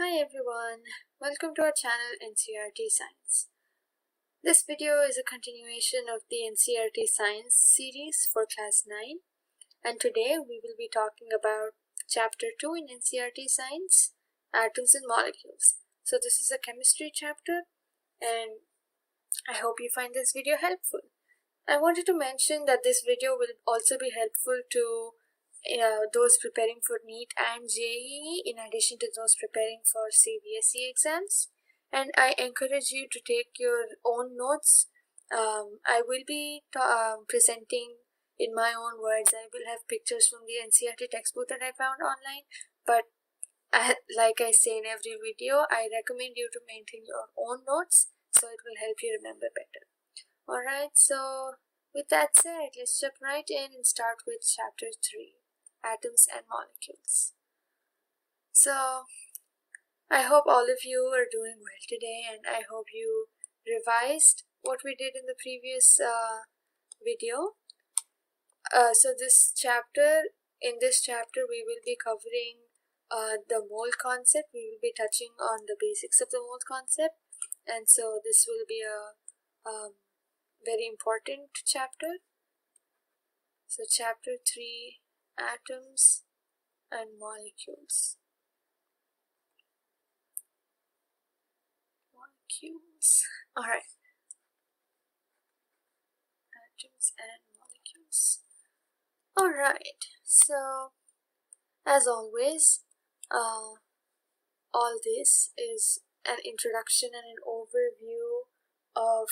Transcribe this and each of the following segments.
Hi everyone, welcome to our channel NCERT Science. This video is a continuation of the NCERT Science series for class 9, and today we will be talking about chapter 2 in NCERT Science, Atoms and Molecules. So this is a chemistry chapter and I hope you find this video helpful. I wanted to mention that this video will also be helpful to those preparing for NEET and JEE, in addition to those preparing for CBSE exams. And I encourage you to take your own notes. I will be presenting in my own words. I will have pictures from the NCERT textbook that I found online, but like I say in every video, I recommend you to maintain your own notes so it will help you remember better. Alright, so with that said, let's jump right in and start with chapter 3, Atoms and Molecules. So I hope all of you are doing well today, and I hope you revised what we did in the previous video. So in this chapter we will be covering the mole concept. We will be touching on the basics of the mole concept, and so this will be a very important chapter. So chapter 3, Atoms and Molecules. Alright. Atoms and molecules. Alright, so as always, all this is an introduction and an overview of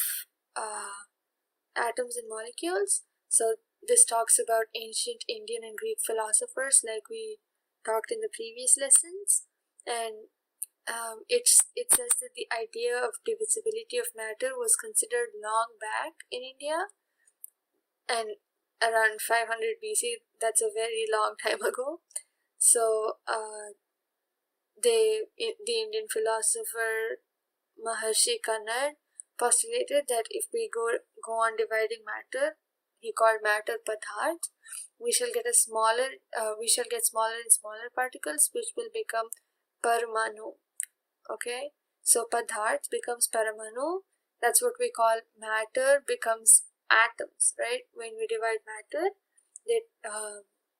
atoms and molecules. So this talks about ancient Indian and Greek philosophers like we talked in the previous lessons, and it says that the idea of divisibility of matter was considered long back in India, and around 500 BC, that's a very long time ago. So the Indian philosopher Maharshi Kannad postulated that if we go on dividing matter, he called matter Padharth, we shall get smaller and smaller particles, which will become Paramanu. Okay, so Padharth becomes Paramanu. That's what we call matter becomes atoms, right? When we divide matter, that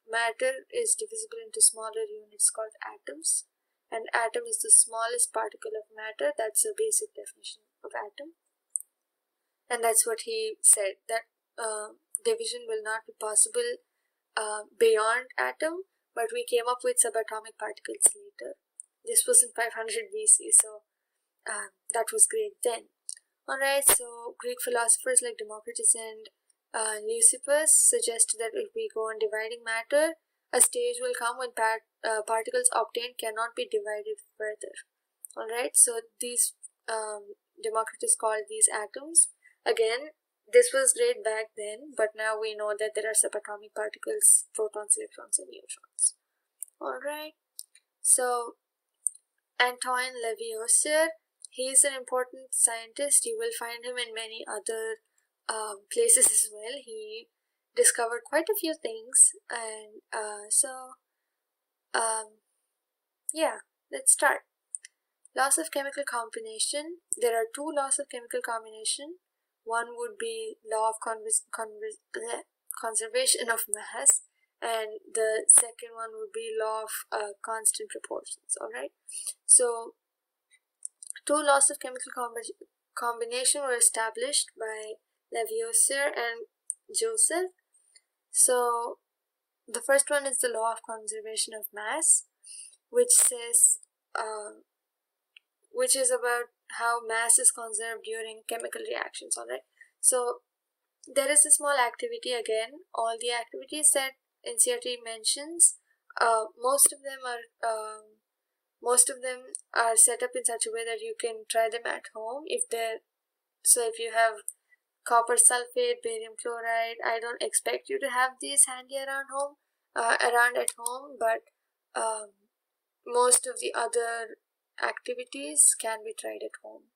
matter is divisible into smaller units called atoms, and atom is the smallest particle of matter. That's the basic definition of atom, and that's what he said, that division will not be possible beyond atom, but we came up with subatomic particles later. This was in 500 BC, so that was great then. Alright, so Greek philosophers like Democritus and Leucippus suggested that if we go on dividing matter, a stage will come when particles obtained cannot be divided further. Alright, so these Democritus called these atoms. Again, this was great back then, but now we know that there are subatomic particles, protons, electrons, and neutrons. Alright, so Antoine Lavoisier, he is an important scientist. You will find him in many other places as well. He discovered quite a few things, and yeah, let's start. Laws of chemical combination. There are two laws of chemical combination. One would be law of conservation of mass, and the second one would be law of constant proportions. Alright, so two laws of chemical combination were established by Lavoisier and Joseph. So the first one is the law of conservation of mass, which says which is about how mass is conserved during chemical reactions. Alright, so there is a small activity. Again, all the activities that NCERT mentions, most of them are set up in such a way that you can try them at home. If you have copper sulfate, barium chloride, I don't expect you to have these handy around at home, but most of the other activities can be tried at home.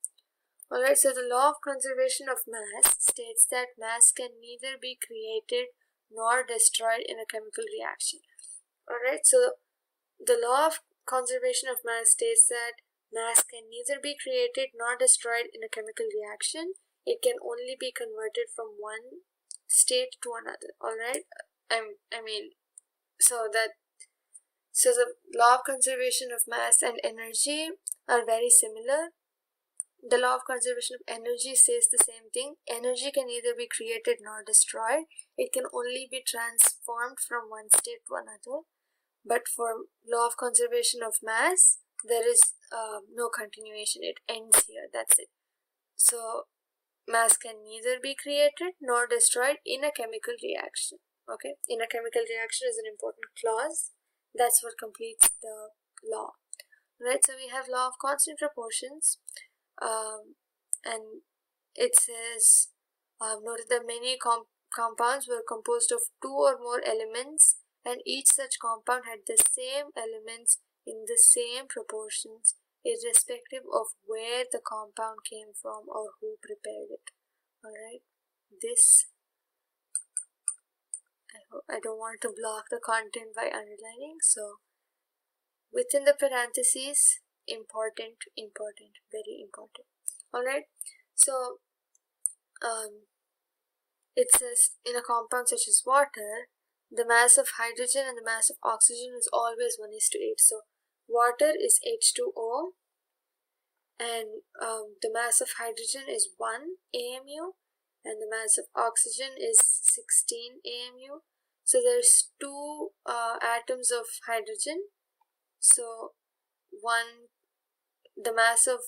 Alright, so the law of conservation of mass states that mass can neither be created nor destroyed in a chemical reaction. Alright, so the law of conservation of mass states that mass can neither be created nor destroyed in a chemical reaction. It can only be converted from one state to another. Alright? So the law of conservation of mass and energy are very similar. The law of conservation of energy says the same thing. Energy can neither be created nor destroyed. It can only be transformed from one state to another. But for law of conservation of mass, there is no continuation. It ends here. That's it. So mass can neither be created nor destroyed in a chemical reaction. Okay, in a chemical reaction is an important clause. That's what completes the law. Right, so we have law of constant proportions, and it says, noted that many compounds were composed of two or more elements, and each such compound had the same elements in the same proportions, irrespective of where the compound came from or who prepared it. Alright, this, I don't want to block the content by underlining, so within the parentheses, important, very important. Alright, so it says in a compound such as water, the mass of hydrogen and the mass of oxygen is always 1:8. So water is H2O, and the mass of hydrogen is 1 AMU, and the mass of oxygen is 16 AMU. So there's two atoms of hydrogen. So the mass of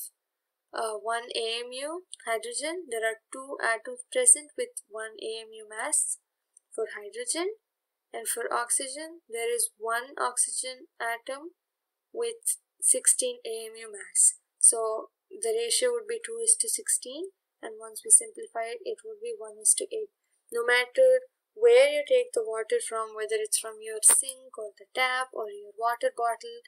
1 AMU hydrogen, there are two atoms present with 1 AMU mass for hydrogen, and for oxygen there is one oxygen atom with 16 AMU mass. So the ratio would be 2:16, and once we simplify it, it would be 1:8. No matter where you take the water from, whether it's from your sink or the tap or your water bottle,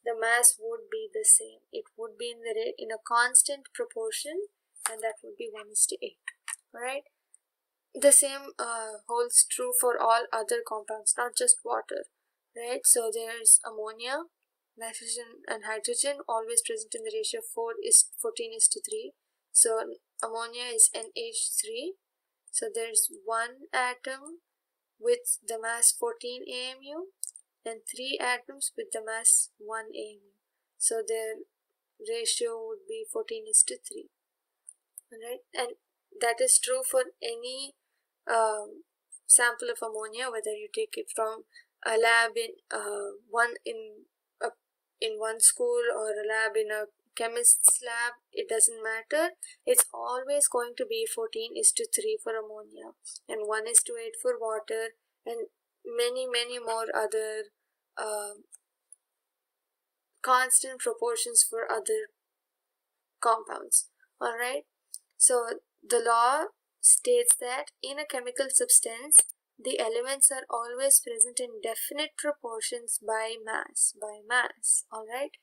the mass would be the same. It would be in a constant proportion, and that would be 1:8. Alright, the same holds true for all other compounds, not just water. Right, so there's ammonia, nitrogen and hydrogen, always present in the ratio 14:3. So ammonia is NH3. So there's one atom with the mass 14 AMU and 3 atoms with the mass 1 AMU. So their ratio would be 14:3. Alright, and that is true for any sample of ammonia, whether you take it from a lab in one school or a lab in a chemist's lab. It doesn't matter. It's always going to be 14:3 for ammonia and 1:8 for water, and many more other constant proportions for other compounds. Alright, so the law states that in a chemical substance, the elements are always present in definite proportions by mass. Alright,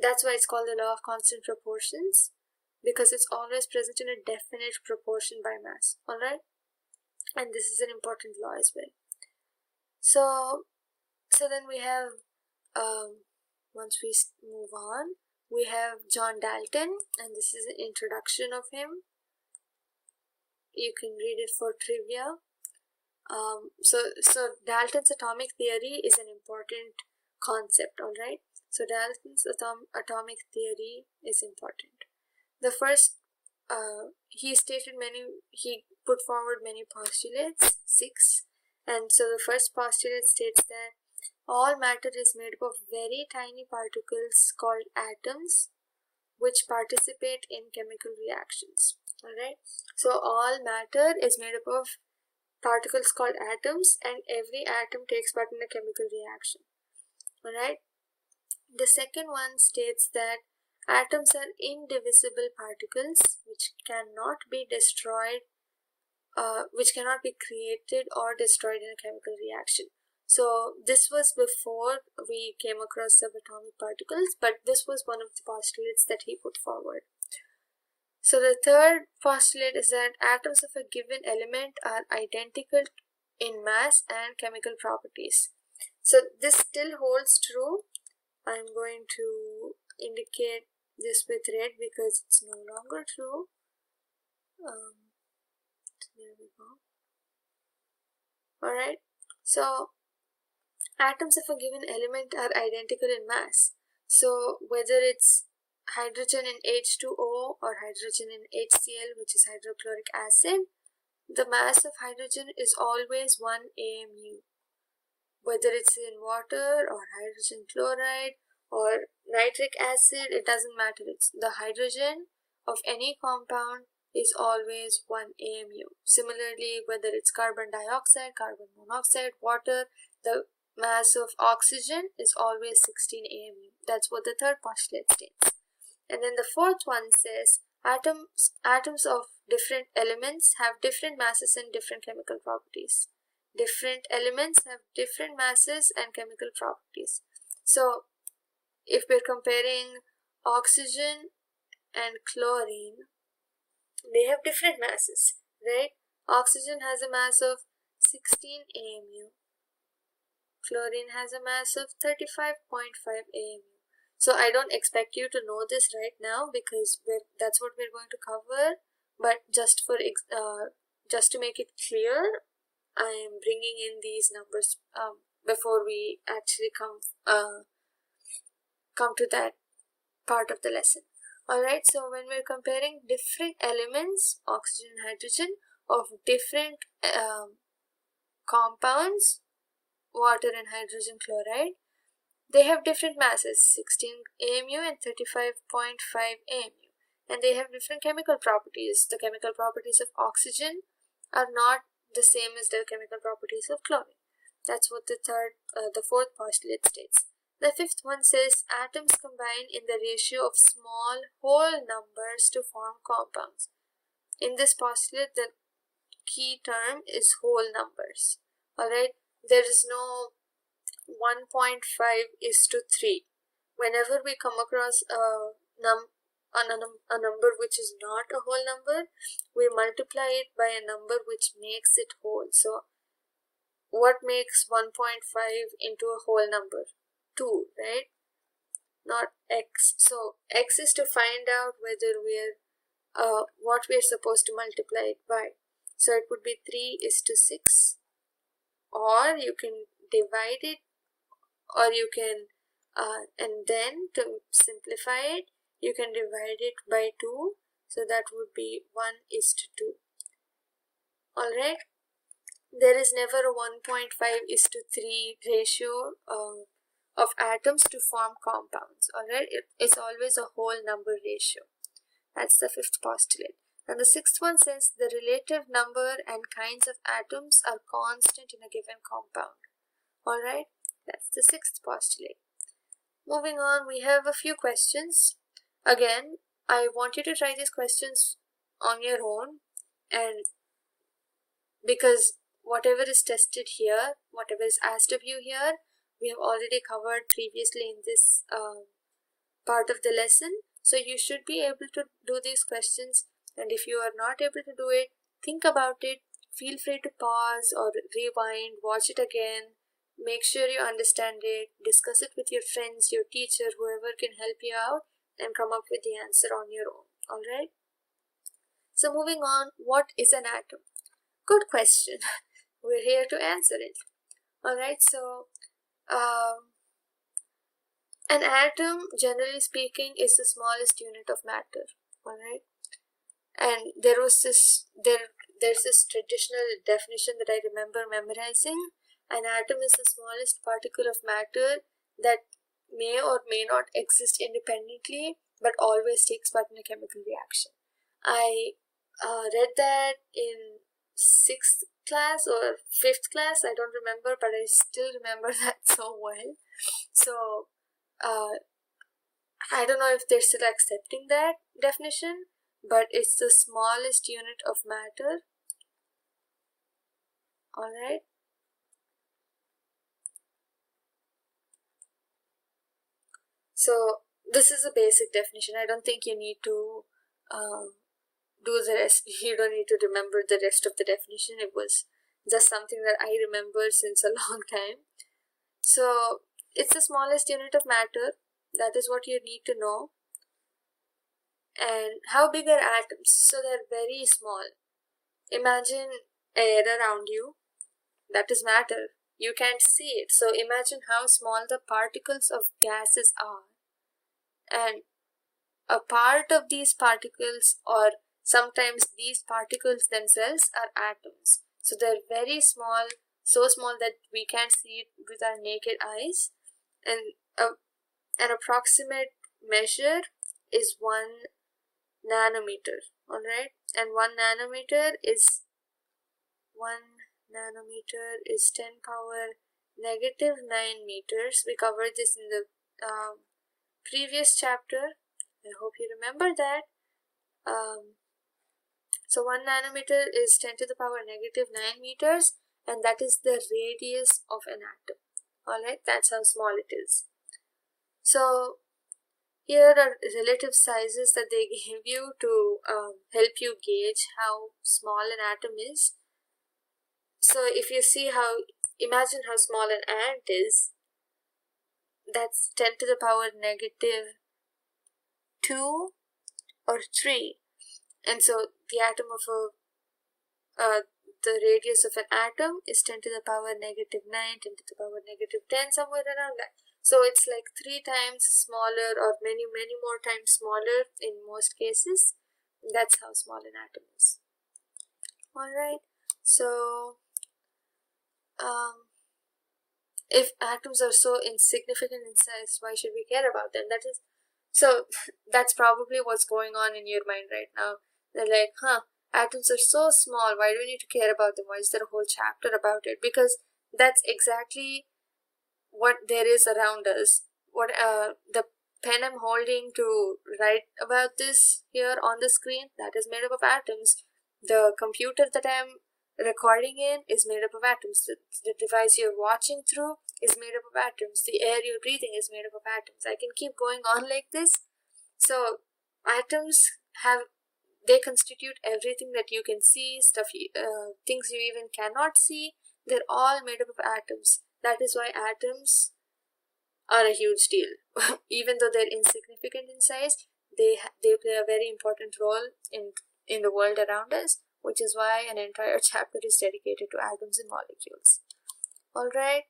that's why it's called the law of constant proportions, because it's always present in a definite proportion by mass. Alright, and this is an important law as well. So then we have, once we move on, we have John Dalton, and this is an introduction of him. You can read it for trivia. So Dalton's atomic theory is an important concept. Alright, so Dalton's atomic theory is important. The first, he put forward many postulates, 6, and so the first postulate states that all matter is made up of very tiny particles called atoms, which participate in chemical reactions. Alright, so all matter is made up of particles called atoms, and every atom takes part in a chemical reaction. Alright, the second one states that atoms are indivisible particles which cannot be destroyed, which cannot be created or destroyed in a chemical reaction. So this was before we came across subatomic particles, but this was one of the postulates that he put forward. So the third postulate is that atoms of a given element are identical in mass and chemical properties. So this still holds true. I'm going to indicate this with red because it's no longer true. There we go. Alright, so atoms of a given element are identical in mass. So whether it's hydrogen in H2O or hydrogen in HCl, which is hydrochloric acid, the mass of hydrogen is always 1 AMU. Whether it's in water or hydrogen chloride or nitric acid, it doesn't matter. It's the hydrogen of any compound is always 1 AMU. Similarly, whether it's carbon dioxide, carbon monoxide, water, the mass of oxygen is always 16 AMU. That's what the third postulate states. And then the fourth one says atoms of different elements have different masses and different chemical properties. Different elements have different masses and chemical properties. So if we're comparing oxygen and chlorine, they have different masses, right? Oxygen has a mass of 16 AMU. Chlorine has a mass of 35.5 AMU. So I don't expect you to know this right now because that's what we're going to cover. But just to make it clear, I am bringing in these numbers before we actually come to that part of the lesson. Alright, so when we're comparing different elements, oxygen and hydrogen, of different compounds, water and hydrogen chloride, they have different masses, 16 AMU and 35.5 AMU. And they have different chemical properties. The chemical properties of oxygen are not the same as the chemical properties of chlorine. That's what the fourth postulate states. The fifth one says atoms combine in the ratio of small whole numbers to form compounds. In this postulate, the key term is whole numbers. Alright, there is no 1.5:3. Whenever we come across a number which is not a whole number, we multiply it by a number which makes it whole. So what makes 1.5 into a whole number? 2, right? Not x. So x is to find out whether what we're supposed to multiply it by. So it would be 3:6, or you can divide it, or you can and then to simplify it, you can divide it by 2, so that would be 1:2. Alright, there is never a 1.5:3 ratio of atoms to form compounds. Alright, it's always a whole number ratio. That's the fifth postulate. And the sixth one says the relative number and kinds of atoms are constant in a given compound. Alright, that's the sixth postulate. Moving on, we have a few questions. Again, I want you to try these questions on your own, and because whatever is tested here, whatever is asked of you here, we have already covered previously in this part of the lesson. So you should be able to do these questions, and if you are not able to do it, think about it. Feel free to pause or rewind, watch it again. Make sure you understand it, discuss it with your friends, your teacher, whoever can help you out, and come up with the answer on your own. Alright? So moving on, what is an atom? Good question. We're here to answer it. Alright, so an atom, generally speaking, is the smallest unit of matter. Alright? And there's this traditional definition that I remember memorizing. An atom is the smallest particle of matter that may or may not exist independently, but always takes part in a chemical reaction. I read that in 6th class or 5th class, I don't remember, but I still remember that so well. So I don't know if they're still accepting that definition, but it's the smallest unit of matter. Alright. So this is a basic definition. I don't think you need to do the rest. You don't need to remember the rest of the definition. It was just something that I remember since a long time. So it's the smallest unit of matter. That is what you need to know. And how big are atoms? So they're very small. Imagine air around you. That is matter. You can't see it. So imagine how small the particles of gases are. And a part of these particles, or sometimes these particles themselves, are atoms. So they're very small, so small that we can't see it with our naked eyes. And an approximate measure is 1 nanometer. Alright, and 1 nanometer is 10 power negative 9 meters. We covered this in the previous chapter. I hope you remember that. So 1 nanometer is 10 to the power negative 9 meters, and that is the radius of an atom. Alright, that's how small it is. So here are relative sizes that they give you to help you gauge how small an atom is. So if you see imagine how small an ant is, that's 10 to the power negative 2 or 3. And so the atom of the radius of an atom is 10 to the power negative 9, 10 to the power negative 10, somewhere around that. So it's like 3 times smaller, or many more times smaller in most cases. That's how small an atom is. Alright, so if atoms are so insignificant in size, why should we care about them? That's probably what's going on in your mind right now. They're like, atoms are so small, why do we need to care about them? Why is there a whole chapter about it? Because that's exactly what there is around us. What the pen I'm holding to write about this here on the screen, that is made up of atoms. The computer that I'm recording in is made up of atoms. The device you're watching through is made up of atoms. The air you're breathing is made up of atoms. I can keep going on like this. So atoms they constitute everything that you can see, things you even cannot see. They're all made up of atoms. That is why atoms are a huge deal. Even though they're insignificant in size, they play a very important role in the world around us, which is why an entire chapter is dedicated to atoms and molecules. Alright,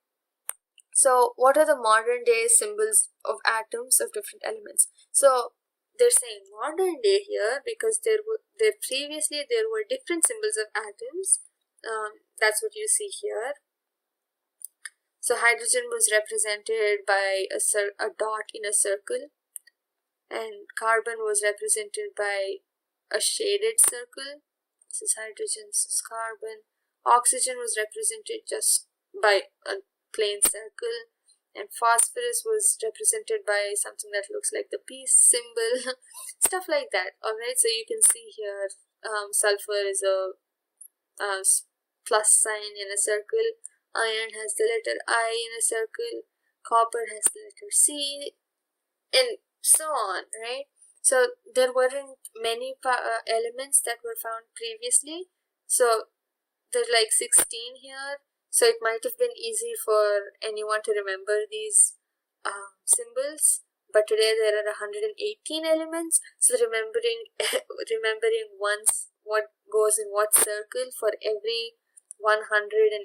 so what are the modern day symbols of atoms of different elements? So they're saying modern day here because previously there were different symbols of atoms. That's what you see here. So hydrogen was represented by a dot in a circle, and carbon was represented by a shaded circle. This is hydrogen, this is carbon. Oxygen was represented just by a plain circle, and phosphorus was represented by something that looks like the peace symbol. Stuff like that. Alright, so you can see here sulfur is a plus sign in a circle, iron has the letter I in a circle, copper has the letter C, and so on, right? So there weren't many elements that were found previously, so there's like 16 here, so it might have been easy for anyone to remember these symbols, but today there are 118 elements, so remembering once what goes in what circle for every 118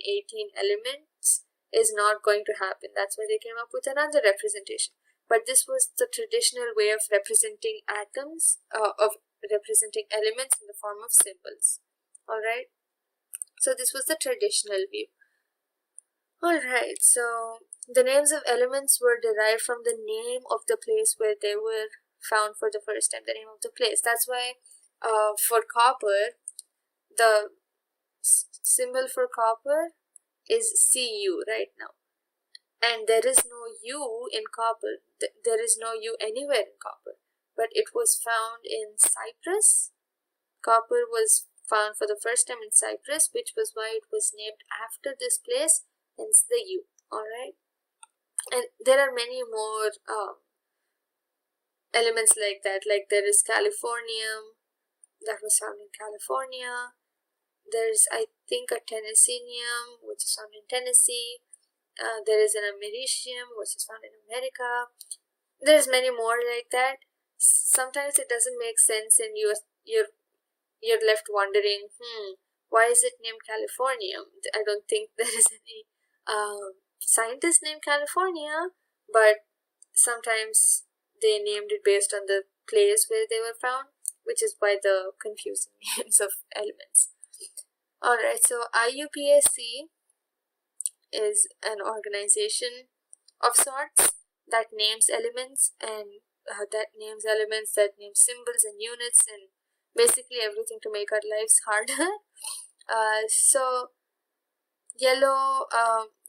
elements is not going to happen. That's why they came up with another representation. But this was the traditional way of representing atoms, of representing elements in the form of symbols. Alright, so this was the traditional view. Alright, so the names of elements were derived from the name of the place where they were found for the first time, the name of the place. That's why for copper, the symbol for copper is Cu right now. And there is no U in copper. There is no U anywhere in copper. But it was found in Cyprus. Copper was found for the first time in Cyprus, which was why it was named after this place, hence the U. Alright. And there are many more elements like that. Like there is californium, that was found in California. There's, I think, a tennessinium, which is found in Tennessee. there is an americium which is found in America. There's many more like that. Sometimes it doesn't make sense and you're left wondering, why is it named Californium? I don't think there is any scientist named California, but sometimes they named it based on the place where they were found, which is why the confusing names of elements. Alright, so IUPAC is an organization of sorts that names elements that names symbols and units and basically everything to make our lives harder. So yellow,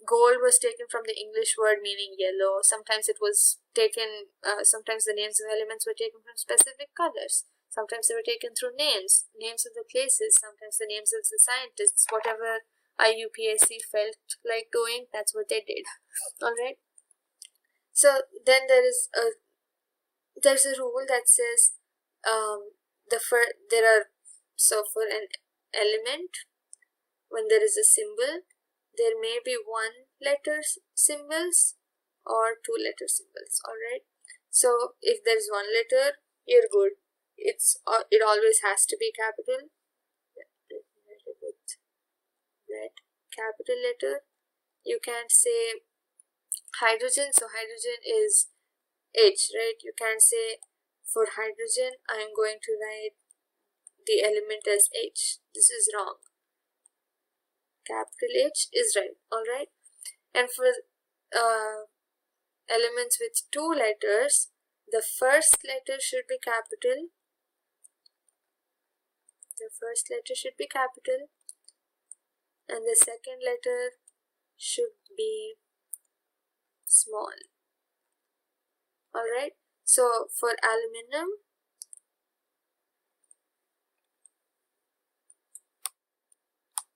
gold was taken from the English word meaning yellow. Sometimes it was taken, sometimes the names of elements were taken from specific colors. Sometimes they were taken through names of the places, sometimes the names of the scientists. Whatever IUPAC felt like doing, that's what they did. Alright. So then there's a rule that says for an element, when there is a symbol, there may be one letter symbols or two letter symbols. Alright. So if there's one letter, you're good. It always has to be capital. Red capital letter. You can't say hydrogen, so hydrogen is H, right? You can't say for hydrogen I am going to write the element as H. This is wrong. Capital H is right. Alright. And for elements with two letters, the first letter should be capital. The first letter should be capital and the second letter should be small. Alright, so for aluminum,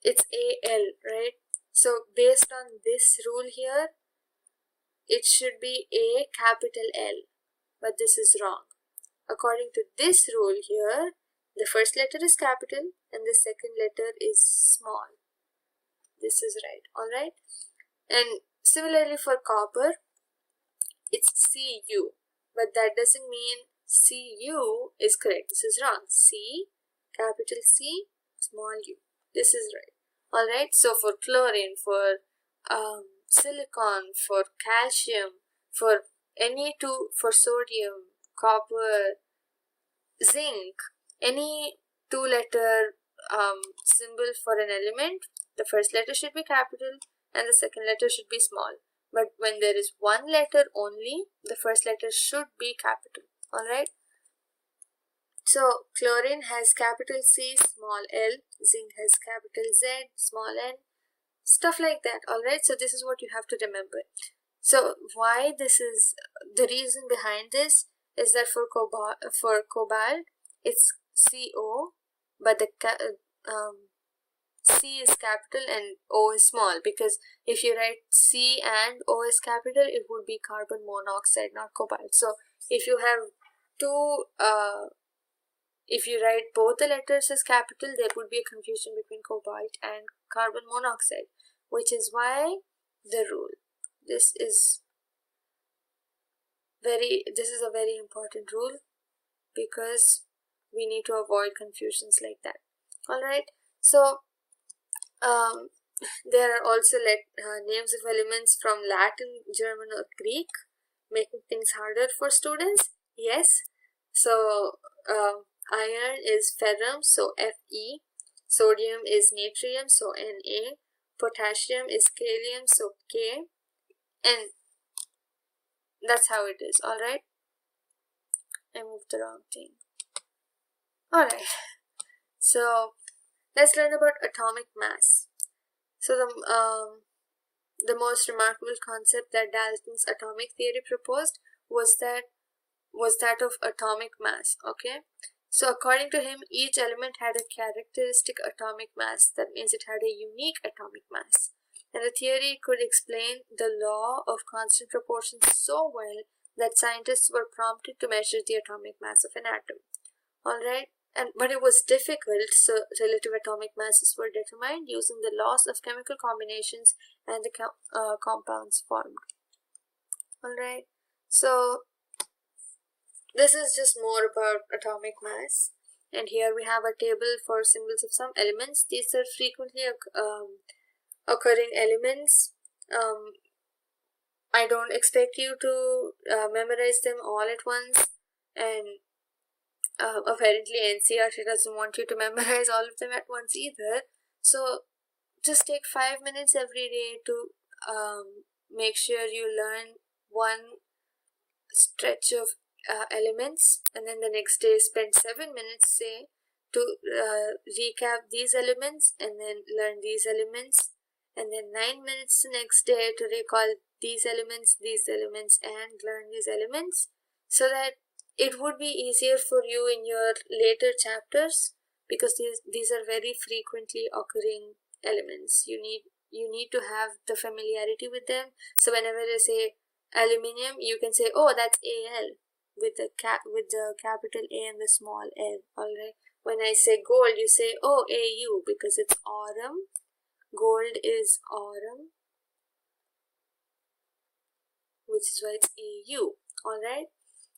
it's AL, right? So based on this rule here, it should be A capital L, but this is wrong. According to this rule here, the first letter is capital and the second letter is small. This is right. Alright. And similarly for copper, it's Cu, but that doesn't mean Cu is correct. This is wrong. C, capital C, small u. This is right. Alright. So for chlorine, for silicon, for calcium, for Ne2, for sodium, copper, zinc, any two-letter symbol for an element, the first letter should be capital and the second letter should be small. But when there is one letter only, the first letter should be capital. Alright. So chlorine has capital C, small l, zinc has capital Z, small n, stuff like that. Alright. So this is what you have to remember. So why this is, the reason behind this is that for cobalt, it's CO, but the C is capital and O is small, because if you write C and O is capital, it would be carbon monoxide, not cobalt. So if you have two, if you write both the letters as capital, there would be a confusion between cobalt and carbon monoxide, which is why the rule. This is a very important rule, because we need to avoid confusions like that. Alright, so there are also names of elements from Latin, German or Greek, making things harder for students. Yes, so iron is ferrum, so Fe, sodium is natrium, so Na, potassium is kalium, so K, and that's how it is. Alright, I moved the wrong thing. Alright, so let's learn about atomic mass. So the most remarkable concept that Dalton's atomic theory proposed was that of atomic mass. Okay, so according to him, each element had a characteristic atomic mass. That means it had a unique atomic mass, and the theory could explain the law of constant proportions so well that scientists were prompted to measure the atomic mass of an atom. Alright, but it was difficult, so relative atomic masses were determined using the laws of chemical combinations and the compounds formed. Alright, so this is just more about atomic mass, and here we have a table for symbols of some elements. These are frequently occurring elements. I don't expect you to memorize them all at once, and apparently NCERT doesn't want you to memorize all of them at once either. So just take 5 minutes every day to make sure you learn one stretch of elements, and then the next day spend 7 minutes, say, to recap these elements and then learn these elements, and then 9 minutes the next day to recall these elements, and learn these elements, so that it would be easier for you in your later chapters, because these are very frequently occurring elements. You need to have the familiarity with them. So whenever they say aluminium, you can say, oh, that's Al with the capital A and the small l. Alright, when I say gold, you say, oh, Au, because it's aurum. Gold is aurum, which is why it's Au. Alright,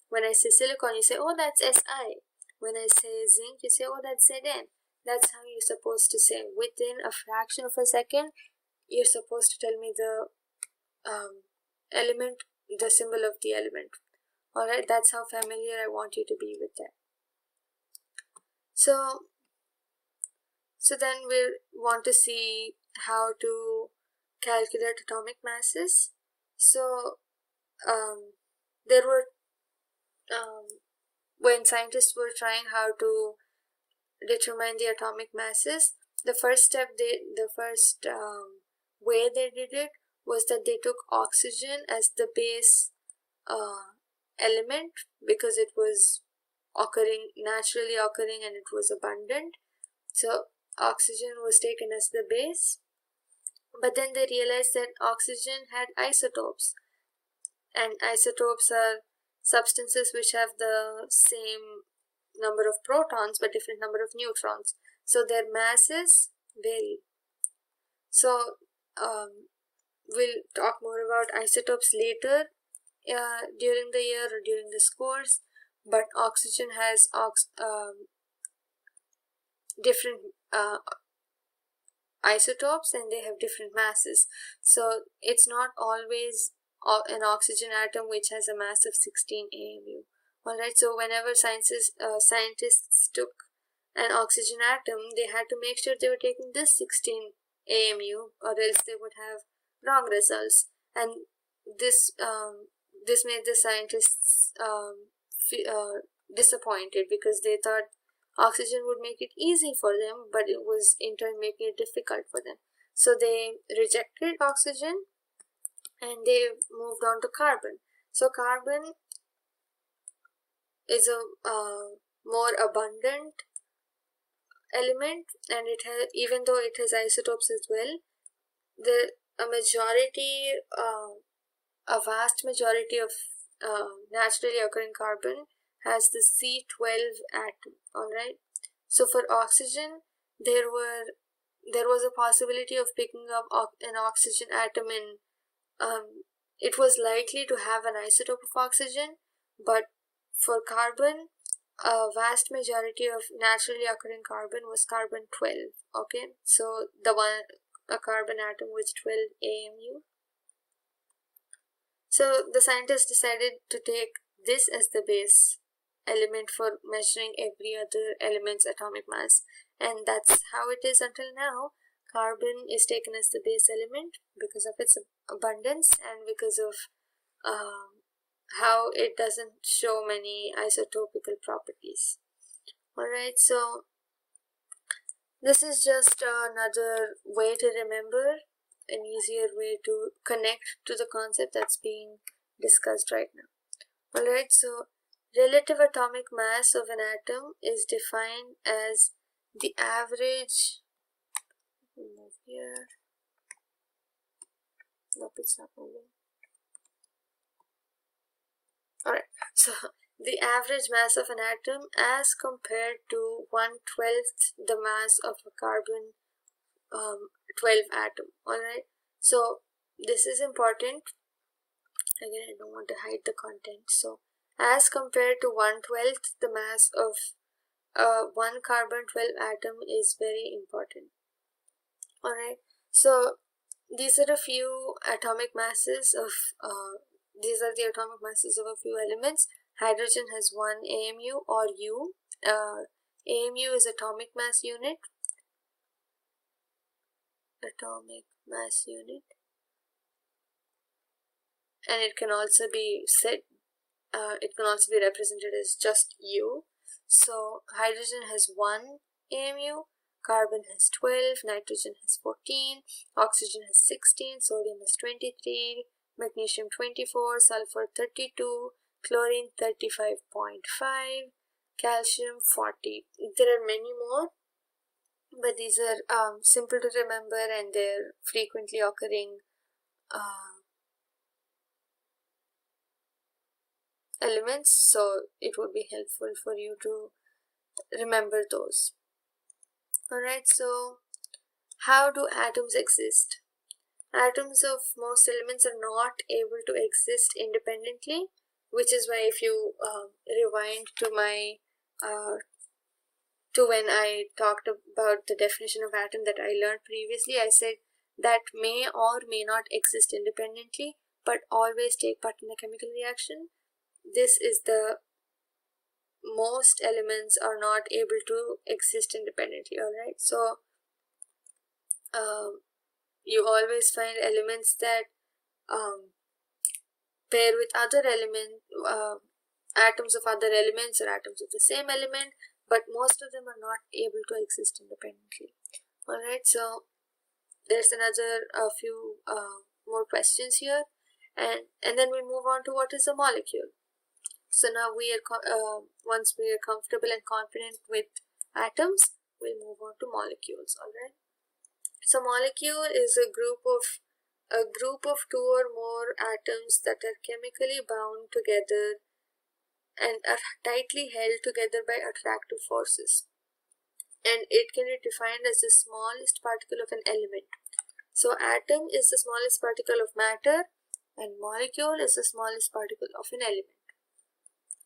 when I say silicon, you say, oh, that's Si. When I say zinc, you say, oh, that's Zn. That's how you're supposed to say. Within a fraction of a second, you're supposed to tell me the element, the symbol of the element. Alright, that's how familiar I want you to be with that. So then we want to see how to calculate atomic masses. So there were when scientists were trying how to determine the atomic masses, the first way they did it was that they took oxygen as the base element, because it was naturally occurring, and it was abundant. So oxygen was taken as the base, but then they realized that oxygen had isotopes, and isotopes are substances which have the same number of protons but different number of neutrons, so their masses vary. So we'll talk more about isotopes later during the year or during this course, but oxygen has different isotopes, and they have different masses. So it's not always an oxygen atom which has a mass of 16 AMU. Alright, so whenever scientists took an oxygen atom, they had to make sure they were taking this 16 AMU, or else they would have wrong results. And this made the scientists disappointed, because they thought oxygen would make it easy for them, but it was in turn making it difficult for them. So they rejected oxygen and they moved on to carbon. So carbon is a more abundant element, and it has, even though it has isotopes as well, a vast majority of naturally occurring carbon has the C12 atom. Alright, so for oxygen, there was a possibility of picking up an oxygen atom in it was likely to have an isotope of oxygen, but for carbon, a vast majority of naturally occurring carbon was carbon 12. Okay, so a carbon atom with 12 AMU. So the scientists decided to take this as the base element for measuring every other element's atomic mass, and that's how it is until now. Carbon is taken as the base element because of its abundance and because of how it doesn't show many isotopical properties. Alright, so this is just another way to remember, an easier way to connect to the concept that's being discussed right now. Alright, so relative atomic mass of an atom is defined as the average. Move here. Nope, it's not moving. Alright, so the average mass of an atom as compared to 1/12 the mass of a carbon 12 atom. Alright, so this is important. Again, I don't want to hide the content. So as compared to 1/12 the mass of one carbon 12 atom is very important. Alright, so these are a few atomic masses of these are the atomic masses of a few elements. Hydrogen has 1 AMU or U. AMU is atomic mass unit. Atomic mass unit, and it can also be said it can also be represented as just U. So hydrogen has 1 AMU, carbon has 12, nitrogen has 14, oxygen has 16, sodium has 23, magnesium 24, sulfur 32, chlorine 35.5, calcium 40. There are many more, but these are simple to remember, and they're frequently occurring elements, so it would be helpful for you to remember those. Alright, so how do atoms exist? Atoms of most elements are not able to exist independently, which is why if you rewind to my to when I talked about the definition of atom that I learned previously, I said that may or may not exist independently but always take part in a chemical reaction. This is the most elements are not able to exist independently. Alright, so you always find elements that pair with other atoms of other elements or atoms of the same element, but most of them are not able to exist independently. Alright, so there's another few more questions here, and then we move on to what is a molecule. So now we are once we are comfortable and confident with atoms, we'll move on to molecules. Alright, so molecule is a group of two or more atoms that are chemically bound together and are tightly held together by attractive forces, and it can be defined as the smallest particle of an element. So atom is the smallest particle of matter, and molecule is the smallest particle of an element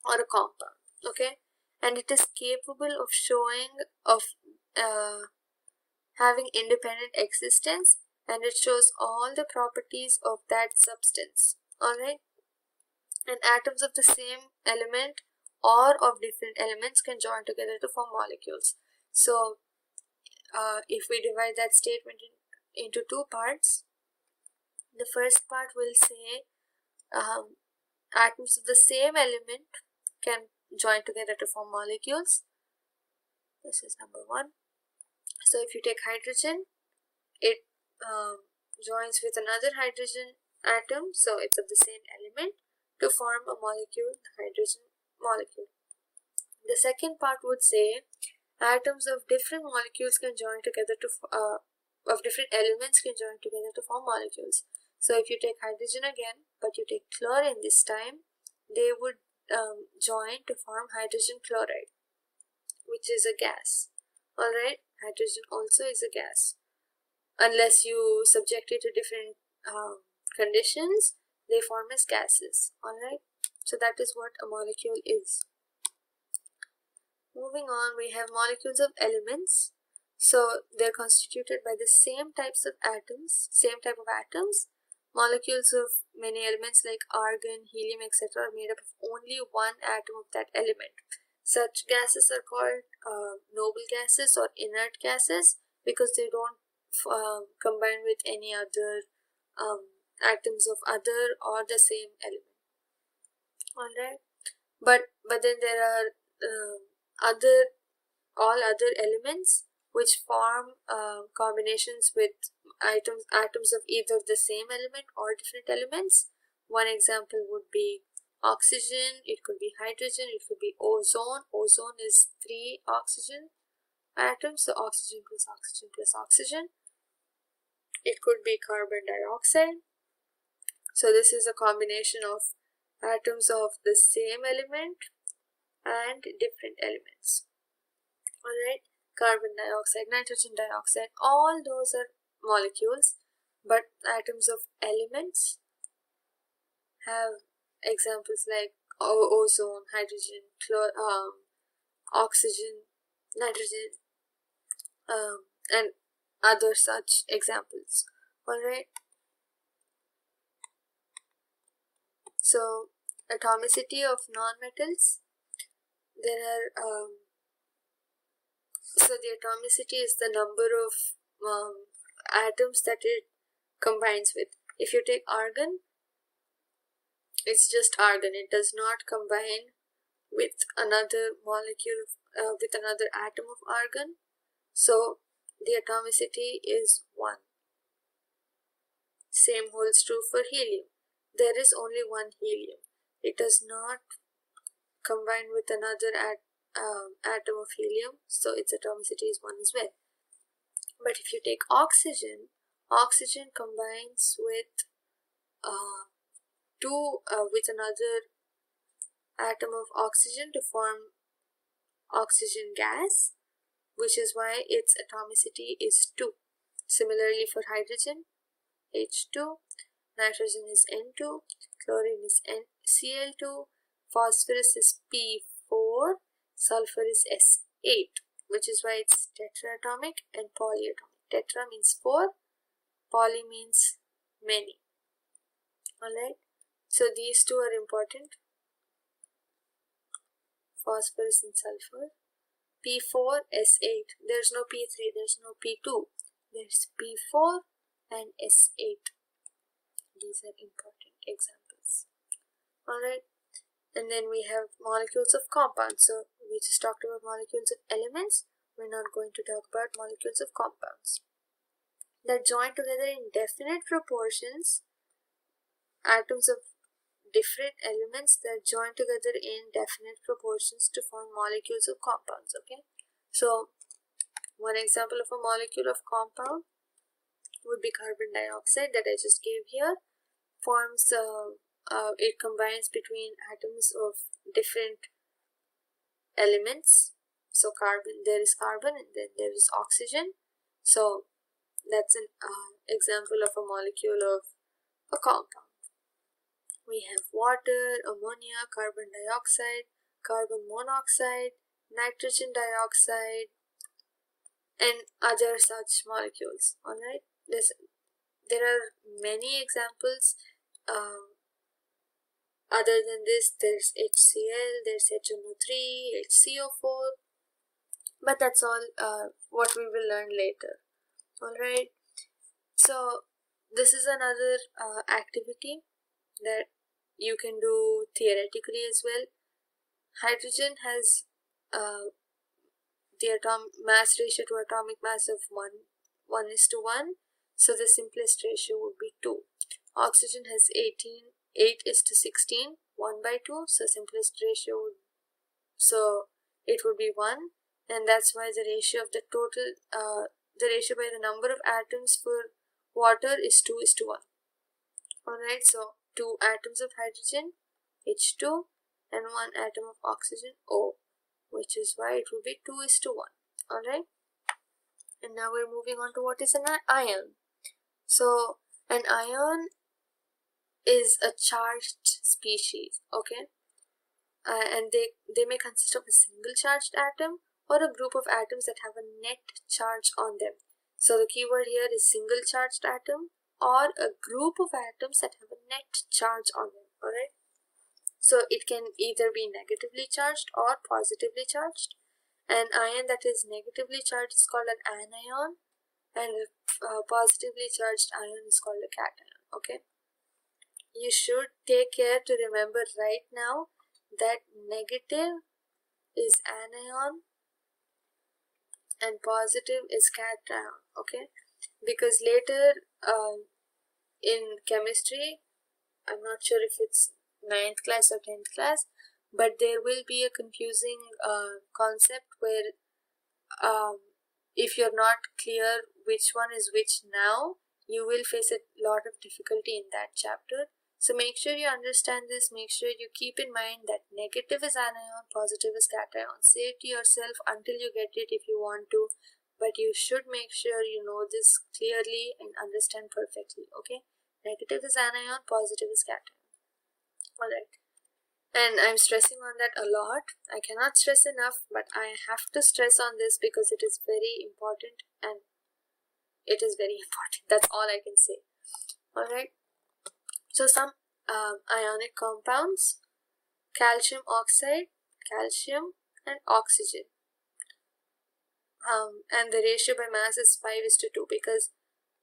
or a compound. Okay, and it is capable of having independent existence, and it shows all the properties of that substance. Alright, and atoms of the same element or of different elements can join together to form molecules. So if we divide that statement into two parts, the first part will say atoms of the same element can join together to form molecules. This is number one. So if you take hydrogen, it joins with another hydrogen atom, so it's of the same element, to form a molecule, the hydrogen molecule. The second part would say atoms of different molecules can join together to of different elements can join together to form molecules. So if you take hydrogen again, but you take chlorine this time, they would join to form hydrogen chloride, which is a gas. Alright, hydrogen also is a gas. Unless you subject it to different conditions, they form as gases. Alright, so that is what a molecule is. Moving on, we have molecules of elements. So they're constituted by the same type of atoms. Molecules of many elements like argon, helium, etc. are made up of only one atom of that element. Such gases are called noble gases or inert gases because they don't combine with any other atoms of other or the same element. Alright, but then there are all other elements which form combinations with atoms of either the same element or different elements. One example would be oxygen, it could be hydrogen, it could be ozone. Ozone is 3 oxygen atoms, so oxygen plus oxygen plus oxygen. It could be carbon dioxide. So this is a combination of atoms of the same element and different elements. Alright, carbon dioxide, nitrogen dioxide, all those are molecules, but atoms of elements have examples like ozone, hydrogen, oxygen, nitrogen, and other such examples. Alright, so atomicity of nonmetals, there are so the atomicity is the number of atoms that it combines with. If you take argon, it's just argon, it does not combine with another molecule with another atom of argon, so the atomicity is 1. Same holds true for helium. There is only one helium. It does not combine with another atom of helium, so its atomicity is 1 as well. But if you take oxygen, oxygen combines with with another atom of oxygen to form oxygen gas, which is why its atomicity is 2. Similarly for hydrogen, H2, nitrogen is N2, chlorine is Cl2, phosphorus is P4, sulfur is S8, which is why it's tetraatomic and polyatomic. Tetra means 4, poly means many. Alright, so these two are important, phosphorus and sulfur. P4, S8, there's no P3, there's no P2, there's P4 and S8. These are important examples. Alright, and then we have molecules of compounds. So we just talked about molecules of elements. We're not going to talk about molecules of compounds. That join together in definite proportions, atoms of different elements that join together in definite proportions to form molecules of compounds. Okay, so one example of a molecule of compound would be carbon dioxide that I just gave here. Forms it combines between atoms of different elements. So carbon, there is carbon, and then there is oxygen. So that's an example of a molecule of a compound. We have water, ammonia, carbon dioxide, carbon monoxide, nitrogen dioxide, and other such molecules. Alright, there are many examples. Other than this, there's HCl, there's HNO3, HCO4, but that's all what we will learn later. Alright, so this is another activity that you can do theoretically as well. Hydrogen has the mass ratio to atomic mass of 1:1, so the simplest ratio would be 2. Oxygen has 8:16, 1/2, so simplest ratio would, so it would be 1, and that's why the ratio of the total, the ratio by the number of atoms for water is 2:1. Alright, so 2 atoms of hydrogen, H2, and 1 atom of oxygen, O, which is why it will be 2:1. Alright, and now we're moving on to what is an ion. So an ion is a charged species, okay, and they may consist of a single charged atom or a group of atoms that have a net charge on them. So the keyword here is single charged atom or a group of atoms that have a net charge on them. Alright, so it can either be negatively charged or positively charged. An ion that is negatively charged is called an anion, and a positively charged ion is called a cation. Okay, you should take care to remember right now that negative is anion and positive is cation. Okay, because later in chemistry, I'm not sure if it's 9th class or 10th class, but there will be a confusing concept where if you're not clear which one is which now, you will face a lot of difficulty in that chapter. So make sure you understand this. Make sure you keep in mind that negative is anion, positive is cation. Say it to yourself until you get it if you want to, but you should make sure you know this clearly and understand perfectly, okay? Negative is anion, positive is cation. Alright. And I'm stressing on that a lot. I cannot stress enough, but I have to stress on this because it is very important, and it is very important. That's all I can say. Alright. So some ionic compounds: calcium oxide, calcium, and oxygen. And the ratio by mass is 5:2 because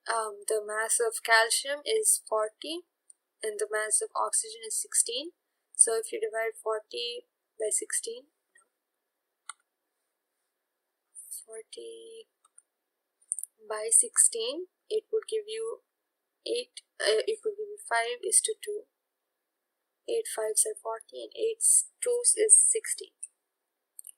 the mass of calcium is 40 and the mass of oxygen is 16. So if you divide 40 by 16, 40 by 16, it would give you 8, it would give you 5:2. 8 5s are 40 and 8 2s is 16.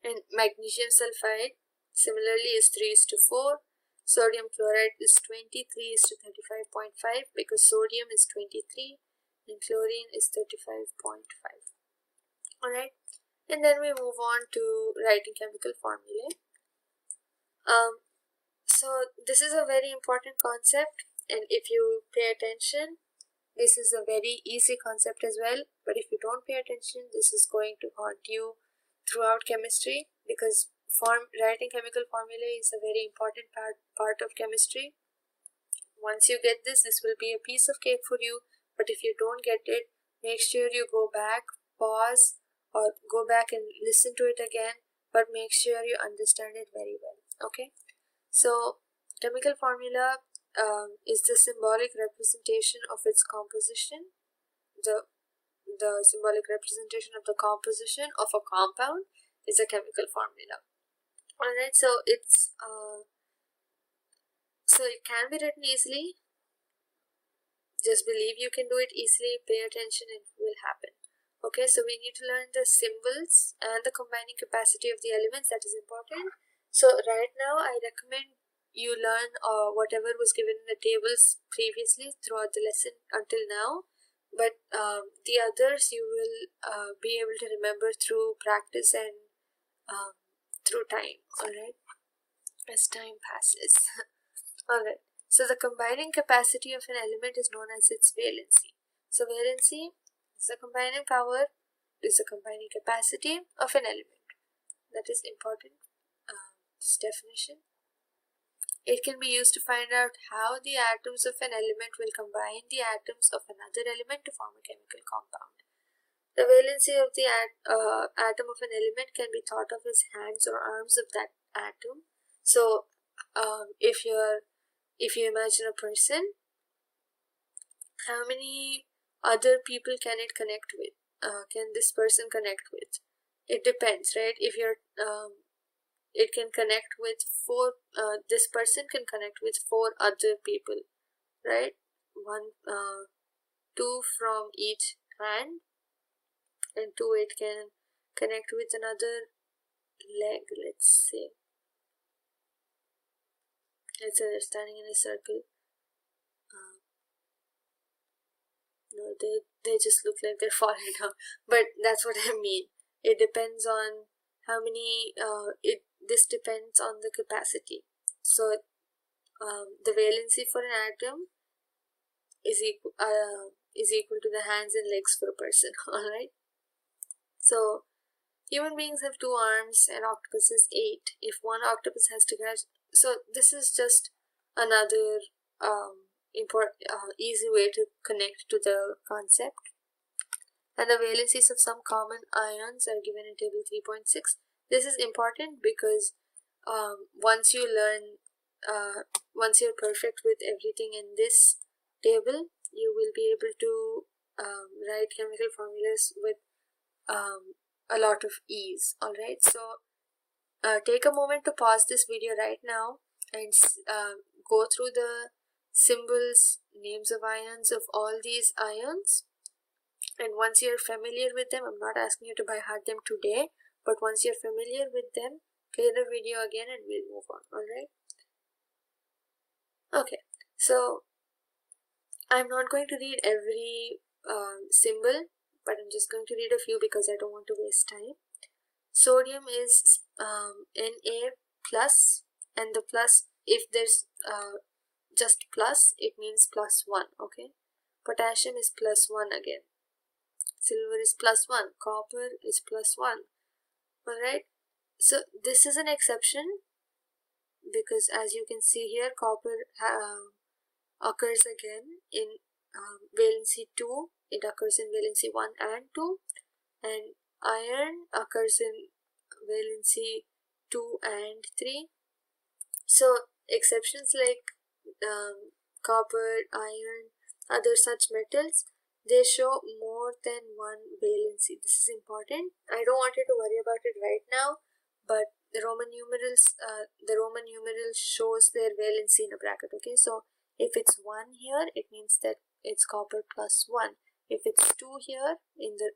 And magnesium sulfide similarly is 3:4. Sodium chloride is 23:35.5 because sodium is 23 and chlorine is 35.5. Alright, and then we move on to writing chemical formulae. So this is a very important concept, and if you pay attention, this is a very easy concept as well. But if you don't pay attention, this is going to haunt you throughout chemistry, because writing chemical formulae is a very important part of chemistry. Once you get this will be a piece of cake for you. But if you don't get it, make sure you go back, pause, or go back and listen to it again, but make sure you understand it very well, okay? So chemical formula is the symbolic representation of its composition, the symbolic representation of the composition of a compound is a chemical formula. Alright, so it's so it can be written easily. Just believe you can do it easily, pay attention, and it will happen. Okay, so we need to learn the symbols and the combining capacity of the elements. That is important. So right now I recommend you learn whatever was given in the tables previously throughout the lesson until now, but the others you will be able to remember through practice and through time, alright, as time passes. Alright, so the combining capacity of an element is known as its valency. So valency is the combining power, is the combining capacity of an element. That is important, this definition. It can be used to find out how the atoms of an element will combine the atoms of another element to form a chemical compound. The valency of the atom of an element can be thought of as hands or arms of that atom. So if you imagine a person, how many other people can it connect with? Can this person connect with? It depends, right? If you're it can connect with 4, this person can connect with 4 other people, right? 2 from each hand, and 2 it can connect with another leg, let's say. Let's say they're standing in a circle. No, they just look like they're falling down, but that's what I mean. It depends on how many, this depends on the capacity. So the valency for an atom is equal to the hands and legs for a person. Alright, so human beings have 2 arms and octopus is 8. If one octopus has to catch, so this is just another easy way to connect to the concept. And the valencies of some common ions are given in table 3.6. This is important because once you learn, once you're perfect with everything in this table, you will be able to write chemical formulas with a lot of ease. Alright, so take a moment to pause this video right now and go through the symbols, names of ions of all these ions. And once you're familiar with them, I'm not asking you to by heart them today, but once you're familiar with them, play the video again and we'll move on. Alright, okay, so I'm not going to read every symbol, but I'm just going to read a few because I don't want to waste time. Sodium is Na plus, and the plus, if there's just plus, it means +1, okay? Potassium is +1 again. Silver is +1. Copper is +1. Alright, so this is an exception because as you can see here, copper occurs again in valency 2, it occurs in valency 1 and 2, and iron occurs in valency 2 and 3. So exceptions like copper, iron, other such metals, they show more than one valency. This is important. I don't want you to worry about it right now, but the Roman numerals shows their valency in a bracket. Okay, so if it's 1 here, it means that it's copper +1. If it's 2 here in the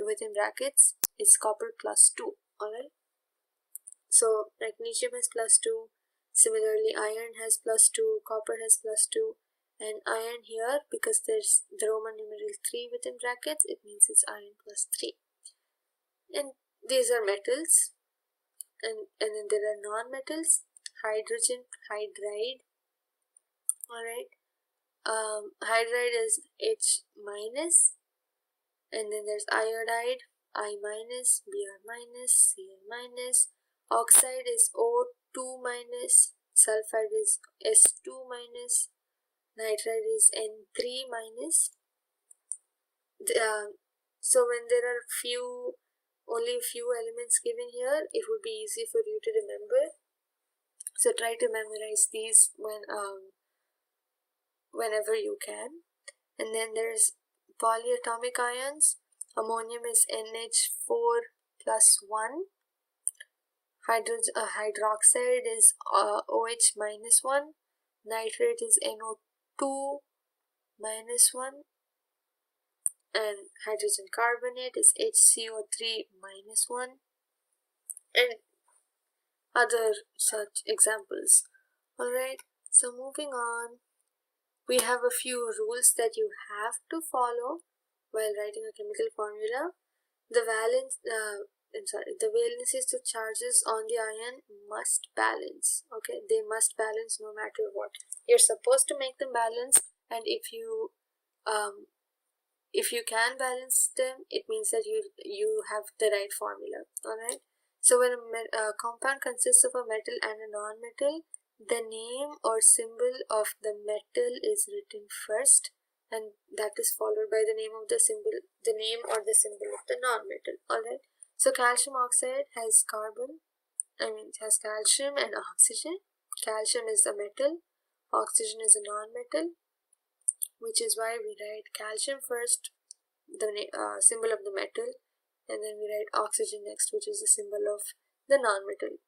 within brackets, it's copper +2. All right. So magnesium has +2. Similarly, iron has +2, copper has +2, and iron here, because there's the Roman numeral 3 within brackets, it means it's iron +3. And these are metals, and then there are non-metals, hydrogen, hydride. Alright, hydride is H-, and then there's iodide, I-, Br-, Cl-. Oxide is O2-, sulfide is S2-, nitride is N3-. So when there are only a few elements given here, it would be easy for you to remember. So try to memorize these whenever you can. And then there's polyatomic ions. Ammonium is NH4 + 1. Hydroxide is OH - 1. Nitrate is NO2 - 1. And hydrogen carbonate is HCO3 - 1. And other such examples. Alright, so moving on, we have a few rules that you have to follow while writing a chemical formula. The valencies to charges on the ion must balance. Okay, they must balance no matter what. You're supposed to make them balance, and if you can balance them, it means that you have the right formula. Alright, so when a compound consists of a metal and a non-metal, the name or symbol of the metal is written first, and that is followed by the name or the symbol of the non-metal. Alright, so calcium oxide has it has calcium and oxygen. Calcium is a metal, oxygen is a non-metal, which is why we write calcium first, the symbol of the metal, and then we write oxygen next, which is the symbol of the non-metal.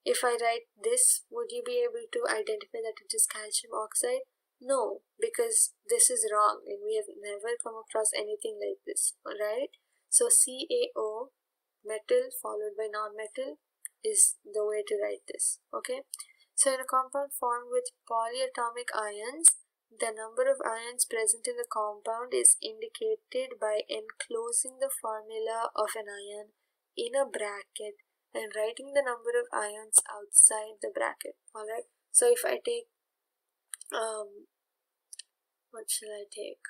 If I write this, would you be able to identify that it is calcium oxide? No, because this is wrong and we have never come across anything like this. Alright, so CaO, metal followed by non-metal, is the way to write this. Okay, so in a compound formed with polyatomic ions, the number of ions present in the compound is indicated by enclosing the formula of an ion in a bracket and writing the number of ions outside the bracket. Alright, so if I take what shall I take?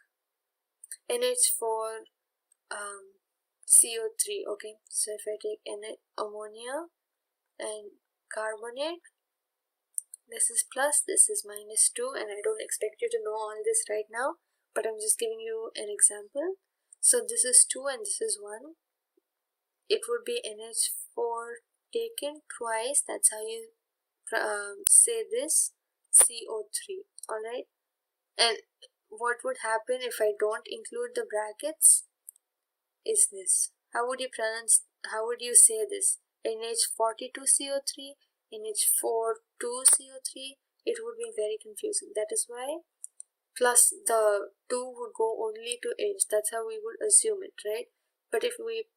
NH4 CO3. Okay, so if I take ammonia and carbonate, this is plus, this is -2, and I don't expect you to know all this right now, but I'm just giving you an example. So this is 2 and this is 1. It would be NH4 taken twice, that's how you say this, CO3. Alright, and what would happen if I don't include the brackets is this. How would you say this? NH42CO3, NH42CO3, it would be very confusing. That is why plus the 2 would go only to H. That's how we would assume it, right? But if we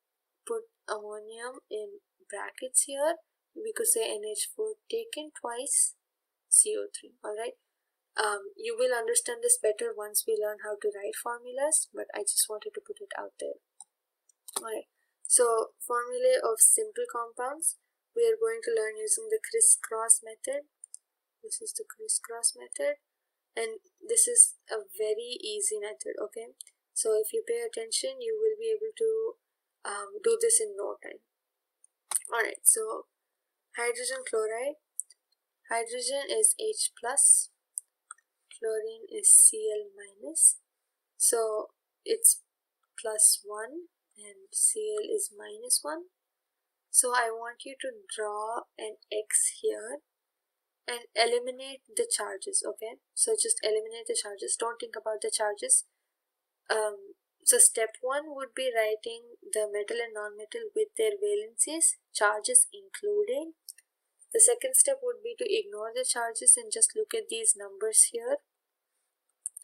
put ammonium in brackets here, we could say NH4 taken twice CO3. Alright, You will understand this better once we learn how to write formulas, but I just wanted to put it out there. Alright, so formulae of simple compounds we are going to learn using the crisscross method. This is the crisscross method, and this is a very easy method, okay? So if you pay attention, you will be able to do this in no time. Alright, so hydrogen chloride. Hydrogen is H plus, chlorine is Cl minus. So it's plus 1 and Cl is minus 1. So I want you to draw an X here and eliminate the charges, okay? So just eliminate the charges, don't think about the charges. So step 1 would be writing the metal and non-metal with their valencies, charges included. The second step would be to ignore the charges and just look at these numbers here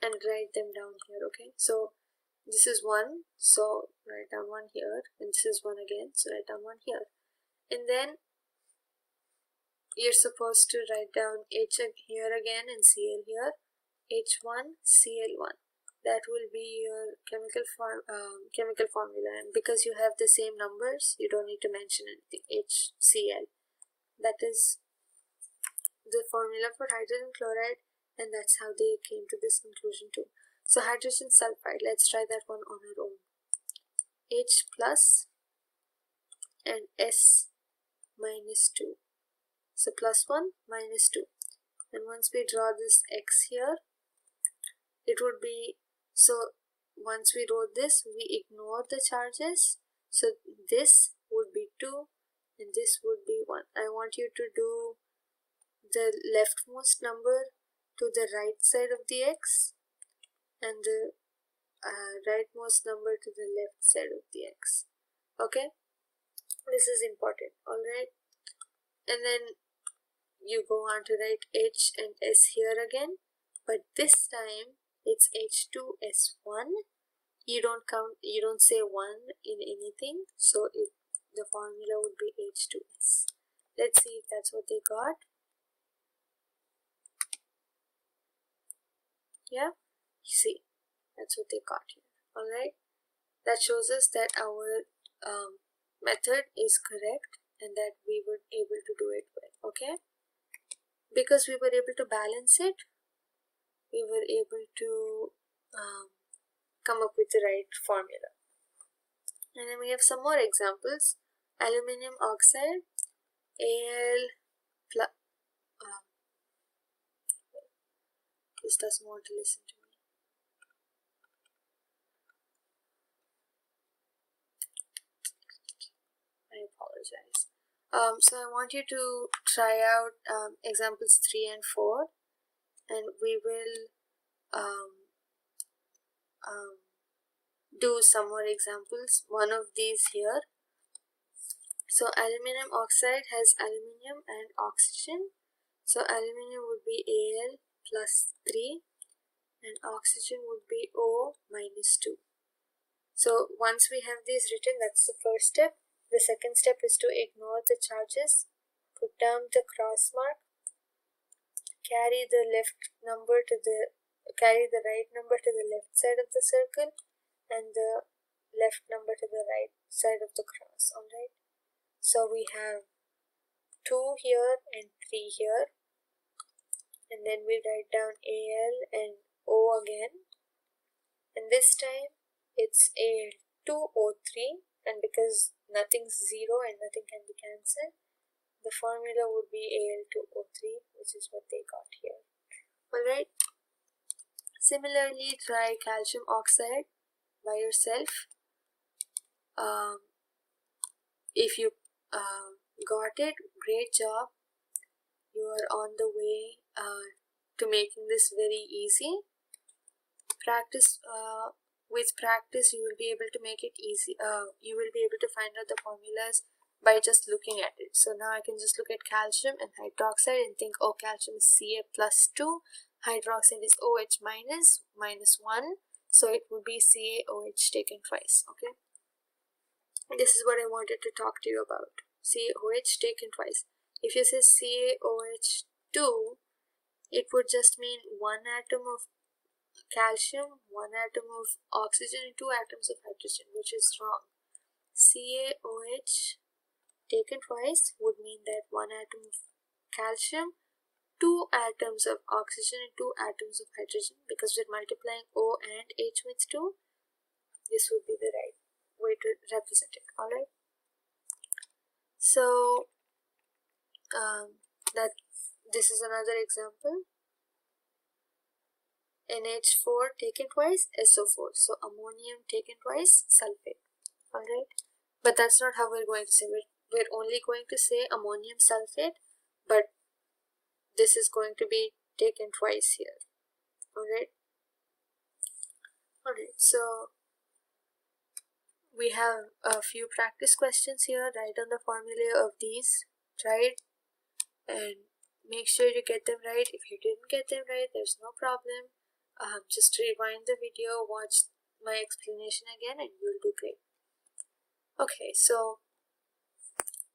and write them down here, okay? So this is 1, so write down 1 here, and this is 1 again, so write down 1 here. And then you're supposed to write down H here again and Cl here, H1, Cl1. That will be your chemical formula, and because you have the same numbers, you don't need to mention anything. HCl. That is the formula for hydrogen chloride, and that's how they came to this conclusion too. So hydrogen sulfide, let's try that one on our own. H plus and S minus 2. So plus 1 minus 2. And once we draw this X here, it would be, so once we wrote this, we ignore the charges. So this would be 2 and this would be 1. I want you to do the leftmost number to the right side of the X and the rightmost number to the left side of the X. Okay, this is important. Alright, and then you go on to write H and S here again, but this time it's H2S1. You don't count, you don't say 1 in anything, so the formula would be H2S. Let's see if that's what they got. Yeah, see, that's what they got here. Alright, that shows us that our method is correct and that we were able to do it well. Okay, because we were able to balance it, we were able to come up with the right formula. And then we have some more examples. Aluminium oxide, Al plus, this doesn't want to listen to me. I apologize. So I want you to try out examples 3 and 4, and we will do some more examples. One of these here. So aluminium oxide has aluminium and oxygen. So aluminium would be Al plus 3 and oxygen would be O minus 2. So once we have these written, that's the first step. The second step is to ignore the charges, put down the cross mark, carry the right number to the left side of the circle and the left number to the right side of the cross. Alright, so we have 2 here and 3 here, and then we write down Al and O again, and this time it's Al2O3, and because nothing's 0 and nothing can be cancelled, the formula would be Al2O3, which is what they got here. Alright, similarly try calcium oxide by yourself. If you got it, great job. You are on the way to making this very easy. With practice you will be able to make it easy. You will be able to find out the formulas by just looking at it. So now I can just look at calcium and hydroxide and think, oh, calcium is Ca plus 2, hydroxide is OH minus 1, so it would be CaOH taken twice. Okay, this is what I wanted to talk to you about. CaOH taken twice. If you say CaOH2, it would just mean 1 atom of calcium, 1 atom of oxygen, and 2 atoms of hydrogen, which is wrong. CaOH taken twice would mean that 1 atom of calcium, 2 atoms of oxygen, and 2 atoms of hydrogen. Because we're multiplying O and H with 2, this would be the right way to represent it. Alright, so this is another example. NH4 taken twice, SO4. So ammonium taken twice, sulfate. Alright, but that's not how we're going to say. We're only going to say ammonium sulfate, but this is going to be taken twice here. Alright, so we have a few practice questions here. Write on the formulae of these, try it, and make sure you get them right. If you didn't get them right, there's no problem. Just rewind the video, watch my explanation again, and you'll do great. Okay, so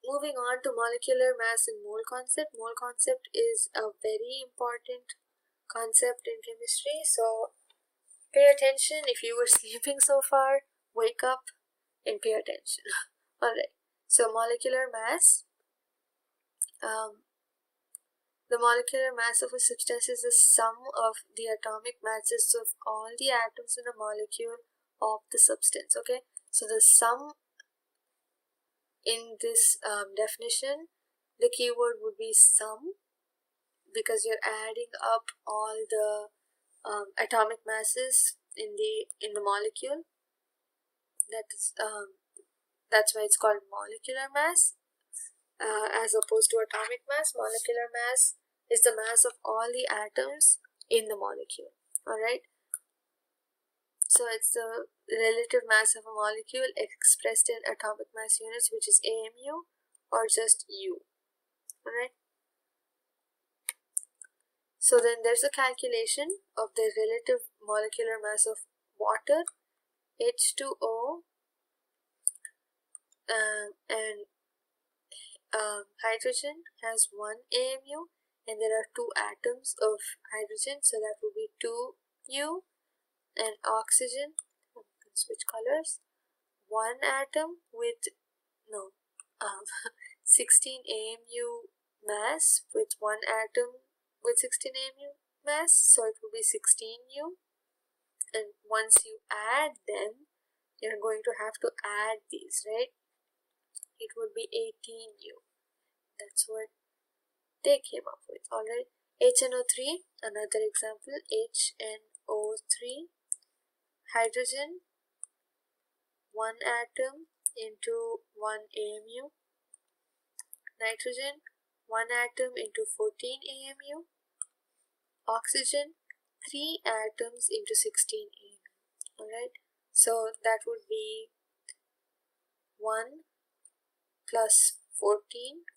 moving on to molecular mass and mole concept. Mole concept is a very important concept in chemistry, so pay attention. If you were sleeping so far, wake up and pay attention. Alright, so molecular mass. The molecular mass of a substance is the sum of the atomic masses of all the atoms in a molecule of the substance. Okay, so the sum in this definition, the keyword would be sum, because you're adding up all the atomic masses in the molecule. That's why it's called molecular mass, as opposed to atomic mass. Molecular mass is the mass of all the atoms in the molecule. Alright, so it's the relative mass of a molecule expressed in atomic mass units, which is AMU or just U. Alright, so then there's a calculation of the relative molecular mass of water. H2O and hydrogen has 1 AMU, and there are 2 atoms of hydrogen, so that would be 2U. And oxygen, I can switch colors, 1 atom with 16 AMU mass with 1 atom with 16 AMU mass, so it will be 16U. And once you add them, you're going to have to add these, right? It would be 18U. That's what they came up with. Alright, HNO3, another example. HNO3, hydrogen, 1 atom into 1 AMU, nitrogen, 1 atom into 14 AMU, oxygen, 3 atoms into 16 AMU. Alright, so that would be 1 plus 14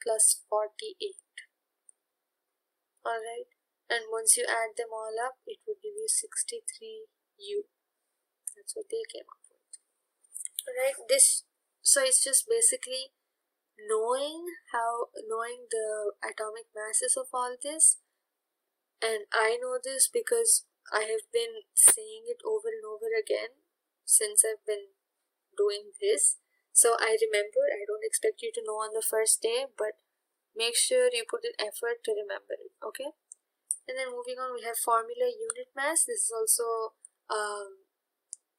plus 48. Alright, and once you add them all up, it would give you 63U. That's what they came up with. Alright, so it's just basically knowing the atomic masses of all this. And I know this because I have been saying it over and over again since I've been doing this. So I remember. I don't expect you to know on the first day, but make sure you put in effort to remember it. Okay, and then moving on, we have formula unit mass. This is also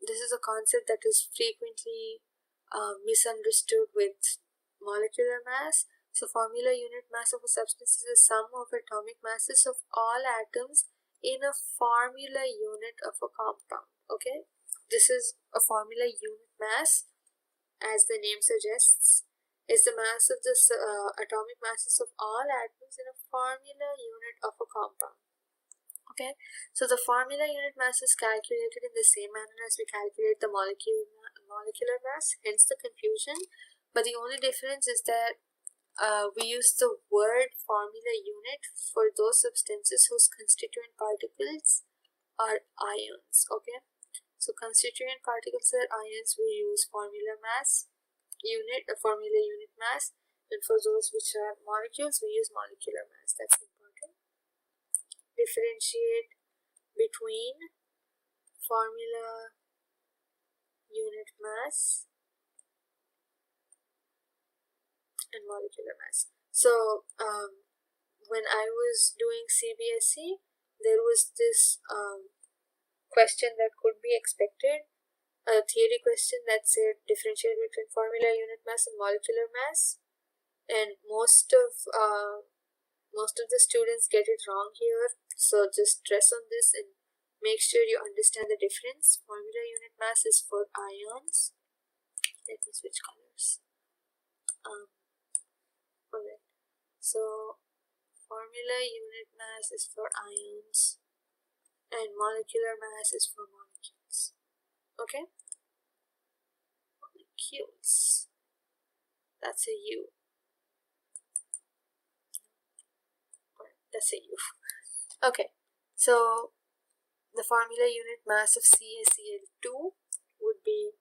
this is a concept that is frequently misunderstood with molecular mass. So formula unit mass of a substance is the sum of atomic masses of all atoms in a formula unit of a compound. Okay, this is a formula unit mass, as the name suggests, is the mass of the atomic masses of all atoms in a formula unit of a compound. Okay, so the formula unit mass is calculated in the same manner as we calculate the molecular mass, hence the confusion. But the only difference is that we use the word formula unit for those substances whose constituent particles are ions. Okay, so constituent particles are ions, we use formula mass unit, a formula unit mass, and for those which are molecules, we use molecular mass. That's important. differentiate between formula unit mass and molecular mass. So when I was doing CBSE, there was this question that could be expected, a theory question that said differentiate between formula unit mass and molecular mass, and most of the students get it wrong here. So just stress on this and make sure you understand the difference. Formula unit mass is for ions. Let me switch colors. Alright, so formula unit mass is for ions and molecular mass is for molecules. Okay, molecules, that's a U. That's a U. Okay, so the formula unit mass of CaCl2 would be,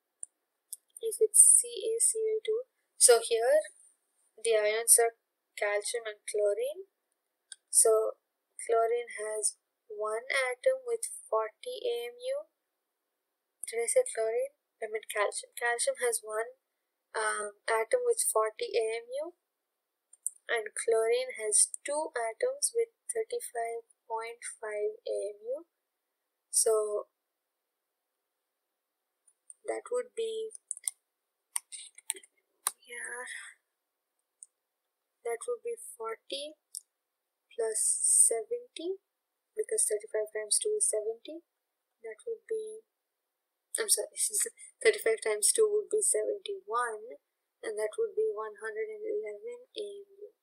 if it's CaCl2, so here the ions are calcium and chlorine. So chlorine has one atom with 40 AMU. Did I say chlorine? I meant calcium. Calcium has one atom with 40 AMU, and chlorine has two atoms with 35.5 AMU. So that would be here. That would be 40 plus 70, because 35 times 2 is 70. That would be, I'm sorry, 35 times 2 would be 71, and that would be 111 AMU,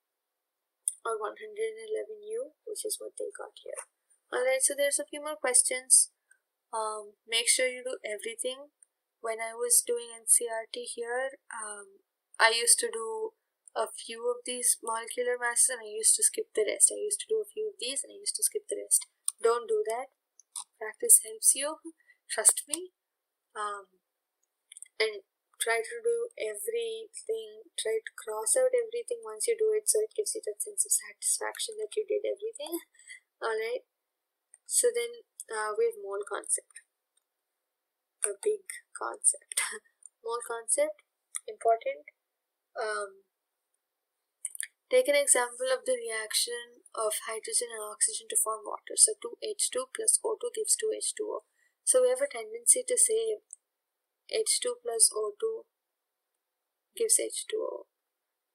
or 111U, which is what they got here. Alright, so there's a few more questions. Make sure you do everything. When I was doing NCERT here, I used to do a few of these molecular masses and I used to skip the rest. I used to do a few of these and I used to skip the rest. Don't do that. Practice helps you. Trust me. And try to do everything. Try to cross out everything once you do it, so it gives you that sense of satisfaction that you did everything. Alright. So then we have mole concept. A big concept. Mole concept, important. Take an example of the reaction of hydrogen and oxygen to form water. So 2H2 plus O2 gives 2H2O. So we have a tendency to say H2 plus O2 gives H2O.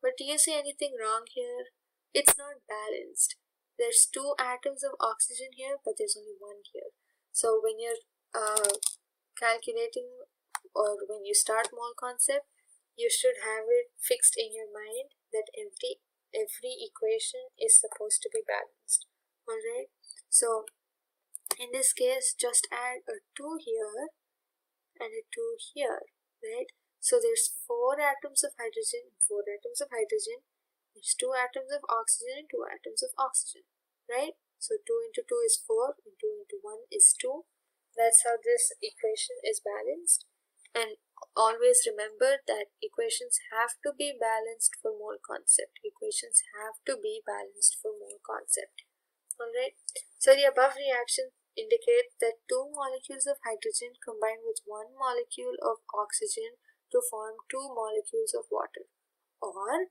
But do you see anything wrong here? It's not balanced. There's two atoms of oxygen here, but there's only one here. So when you're calculating, or when you start mole concept, you should have it fixed in your mind that every equation is supposed to be balanced. Alright, so in this case, just add a 2 here and a 2 here, right? So there's 4 atoms of hydrogen, 4 atoms of hydrogen, there's 2 atoms of oxygen and 2 atoms of oxygen, right? So 2 into 2 is 4, and 2 into 1 is 2. That's how this equation is balanced. And always remember that equations have to be balanced for mole concept. Equations have to be balanced for mole concept. Alright, so the above reaction indicates that 2 molecules of hydrogen combine with 1 molecule of oxygen to form 2 molecules of water, or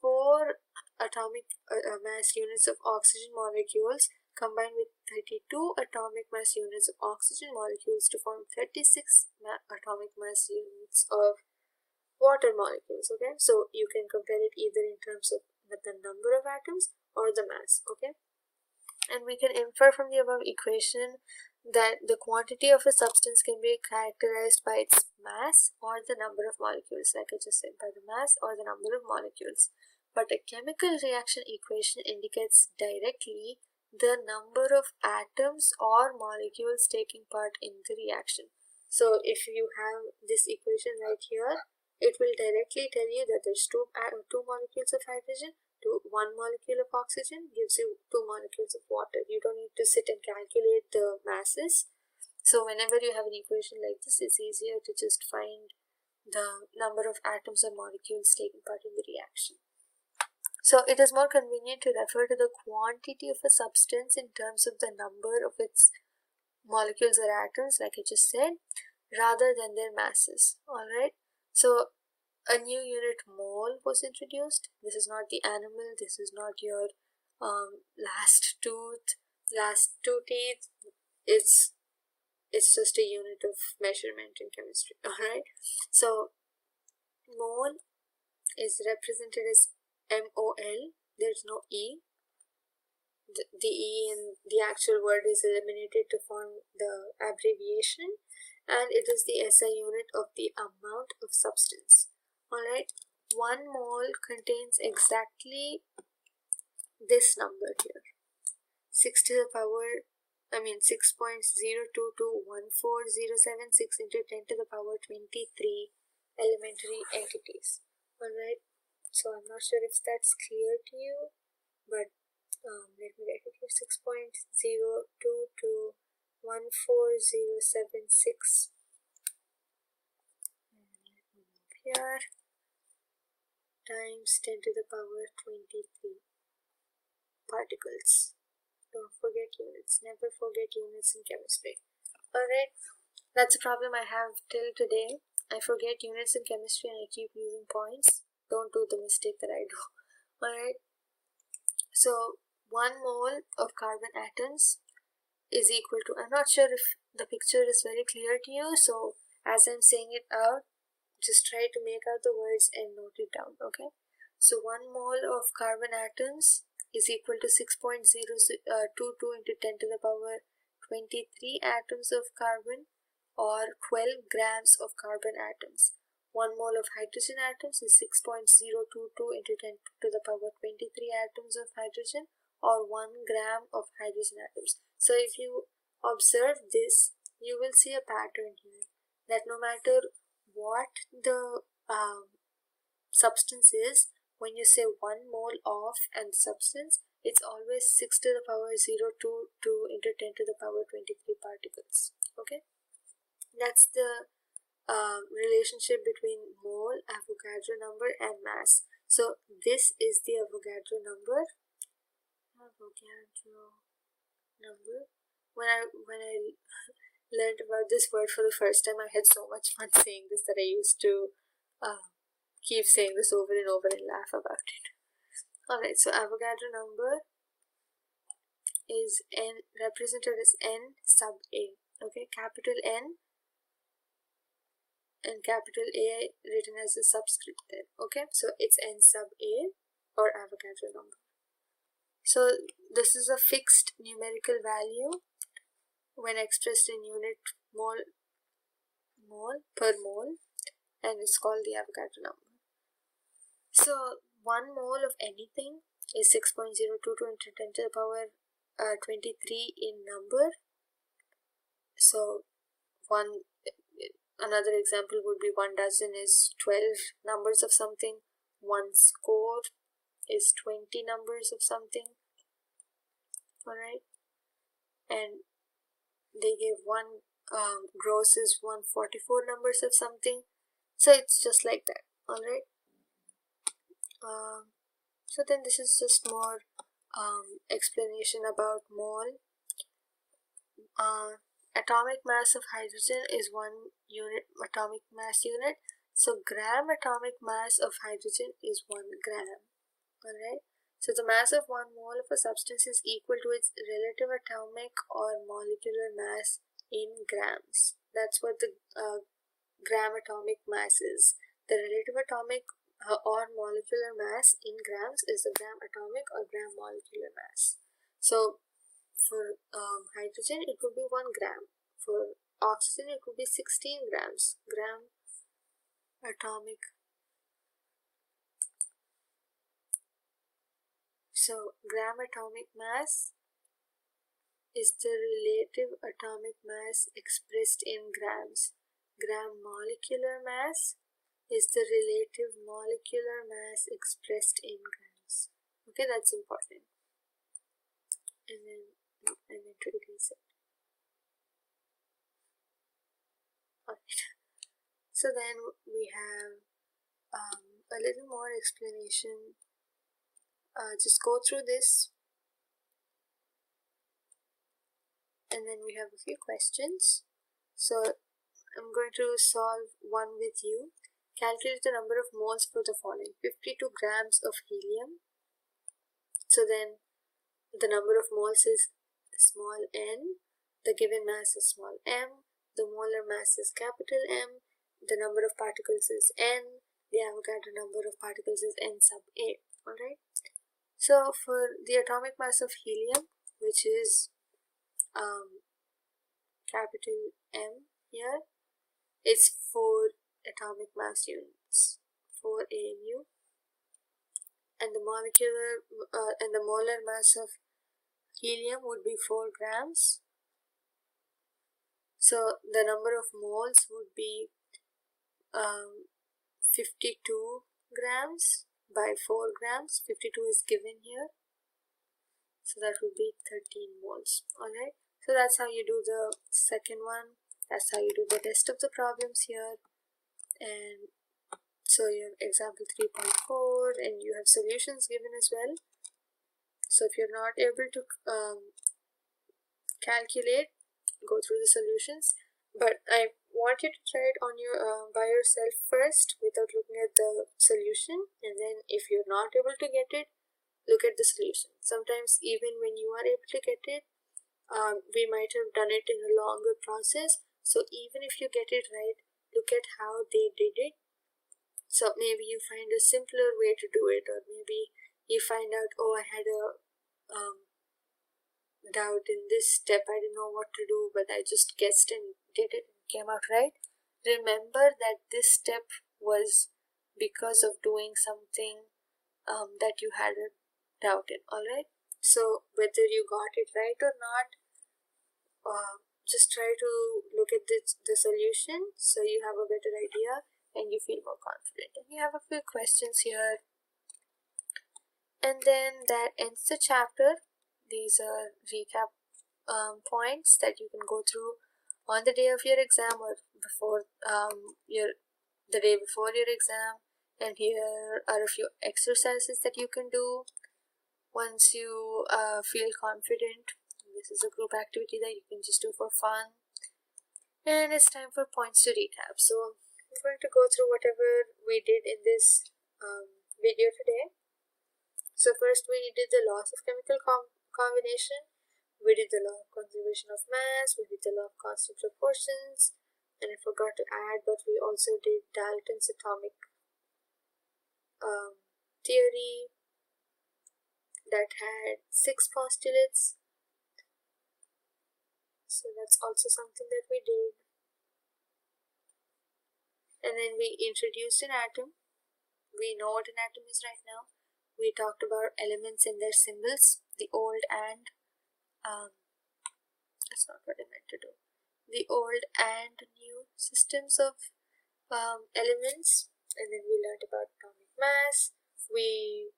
4 atomic mass units of oxygen molecules combine with 32 atomic mass units of oxygen molecules to form 36 atomic mass units of water molecules. Okay, so you can compare it either in terms of the number of atoms or the mass. Okay, and we can infer from the above equation that the quantity of a substance can be characterized by its mass or the number of molecules, like I just said, by the mass or the number of molecules. But a chemical reaction equation indicates directly the number of atoms or molecules taking part in the reaction. So if you have this equation right here, it will directly tell you that there's two molecules of hydrogen to 1 molecule of oxygen gives you 2 molecules of water. You don't need to sit and calculate the masses. So whenever you have an equation like this, it's easier to just find the number of atoms or molecules taking part in the reaction. So it is more convenient to refer to the quantity of a substance in terms of the number of its molecules or atoms, like I just said, rather than their masses. Alright, so a new unit, mole, was introduced. This is not the animal, this is not your last two teeth. It's just a unit of measurement in chemistry. Alright, so mole is represented as MOL. There's no E. The E in the actual word is eliminated to form the abbreviation, and it is the SI unit of the amount of substance. Alright, 1 mole contains exactly this number here, 6 to the power, 6.0221407 into 10 to the power 23 elementary entities. Alright, so I'm not sure if that's clear to you, but let me write it here, 6.0221407 here times 10 to the power 23 particles. Don't forget units, never forget units in chemistry. Alright, that's a problem I have till today. I forget units in chemistry and I keep using points. Don't do the mistake that I do. Alright, so 1 mole of carbon atoms is equal to, I'm not sure if the picture is very clear to you, so as I'm saying it out, just try to make out the words and note it down, okay? So 1 mole of carbon atoms is equal to 6.022 into 10 to the power 23 atoms of carbon, or 12 grams of carbon atoms. 1 mole of hydrogen atoms is 6.022 into 10 to the power 23 atoms of hydrogen, or 1 gram of hydrogen atoms. So if you observe this, you will see a pattern here, that no matter what the substance is, when you say 1 mole of and substance, it's always 6 to the power 022 into 10 to the power 23 particles. Okay, that's the relationship between mole, Avogadro number, and mass. So this is the Avogadro number. When I learned about this word for the first time, I had so much fun saying this that I used to keep saying this over and over and laugh about it. Alright, so Avogadro number is N, represented as N sub A. Okay, capital N and capital A written as a subscript there. Okay, so it's N sub A, or Avogadro number. So this is a fixed numerical value when expressed in unit mole per mole, and it's called the Avogadro number. So 1 mole of anything is 6.022 into 10 to the power 23 in number. So another example would be 1 dozen is 12 numbers of something, 1 score is 20 numbers of something. Alright, and they gave 1 gross is 144 numbers of something. So it's just like that. Alright, so then this is just more explanation about mole. Atomic mass of hydrogen is 1 unit atomic mass unit. So gram atomic mass of hydrogen is 1 gram. Alright, so the mass of 1 mole of a substance is equal to its relative atomic or molecular mass in grams. That's what the gram atomic mass is. The relative atomic or molecular mass in grams is the gram atomic or gram molecular mass. So for hydrogen it would be 1 gram. For oxygen it would be 16 grams. Gram atomic. So gram atomic mass is the relative atomic mass expressed in grams. Gram molecular mass is the relative molecular mass expressed in grams. Okay, that's important. And then I meant to erase it. Alright. So then we have a little more explanation just go through this, and then we have a few questions. So I'm going to solve one with you. Calculate the number of moles for the following: 52 grams of helium. So then the number of moles is small n, the given mass is small m, the molar mass is capital M, the number of particles is n, the Avogadro number of particles is n sub a. Alright, so for the atomic mass of helium, which is capital M here, it's 4 atomic mass units, 4 AMU, and the molar mass of helium would be 4 grams. So the number of moles would be 52 grams by 4 grams. 52 is given here, so that would be 13 moles. Alright, so that's how you do the second one. That's how you do the rest of the problems here. And so you have example 3.4, and you have solutions given as well. So if you're not able to calculate, go through the solutions, but I want you to try it on your by yourself first without looking at the solution, and then if you're not able to get it, look at the solution. Sometimes even when you are able to get it, we might have done it in a longer process. So even if you get it right, look at how they did it. So maybe you find a simpler way to do it, or maybe you find out, oh, I had a doubt in this step, I didn't know what to do, but I just guessed and did it and came out right. Remember that this step was because of doing something that you had a doubt in. Alright, so whether you got it right or not, just try to look at the solution so you have a better idea and you feel more confident. And you have a few questions here, and then that ends the chapter. These are recap points that you can go through on the day of your exam or before the day before your exam. And here are a few exercises that you can do once you feel confident. This is a group activity that you can just do for fun. And it's time for points to recap. So I'm going to go through whatever we did in this video today. So first we did the laws of chemical combination, we did the law of conservation of mass, we did the law of constant proportions, and I forgot to add, but we also did Dalton's atomic theory that had 6 postulates. So that's also something that we did. And then we introduced an atom. We know what an atom is right now. We talked about elements and their symbols, the old and that's not what I meant to do. The old and new systems of elements. And then we learned about atomic mass. We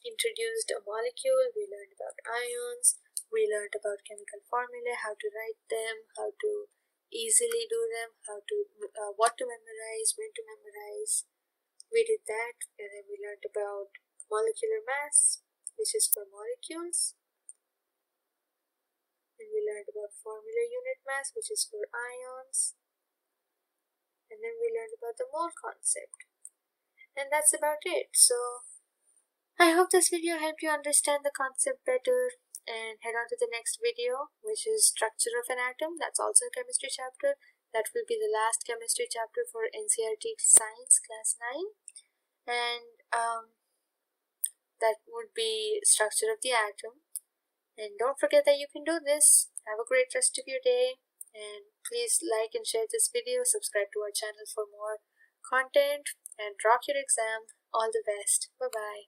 introduced a molecule. We learned about ions. We learned about chemical formulae, how to write them, how to easily do them, how to what to memorize, when to memorize. We did that, and then we learned about molecular mass, which is for molecules. And we learned about formula unit mass, which is for ions. And then we learned about the mole concept. And that's about it. So I hope this video helped you understand the concept better, and head on to the next video, which is structure of an atom. That's also a chemistry chapter. That will be the last chemistry chapter for NCERT Science class 9. And that would be structure of the atom. And don't forget that you can do this. Have a great rest of your day, and please like and share this video, subscribe to our channel for more content, and rock your exam. All the best. Bye bye.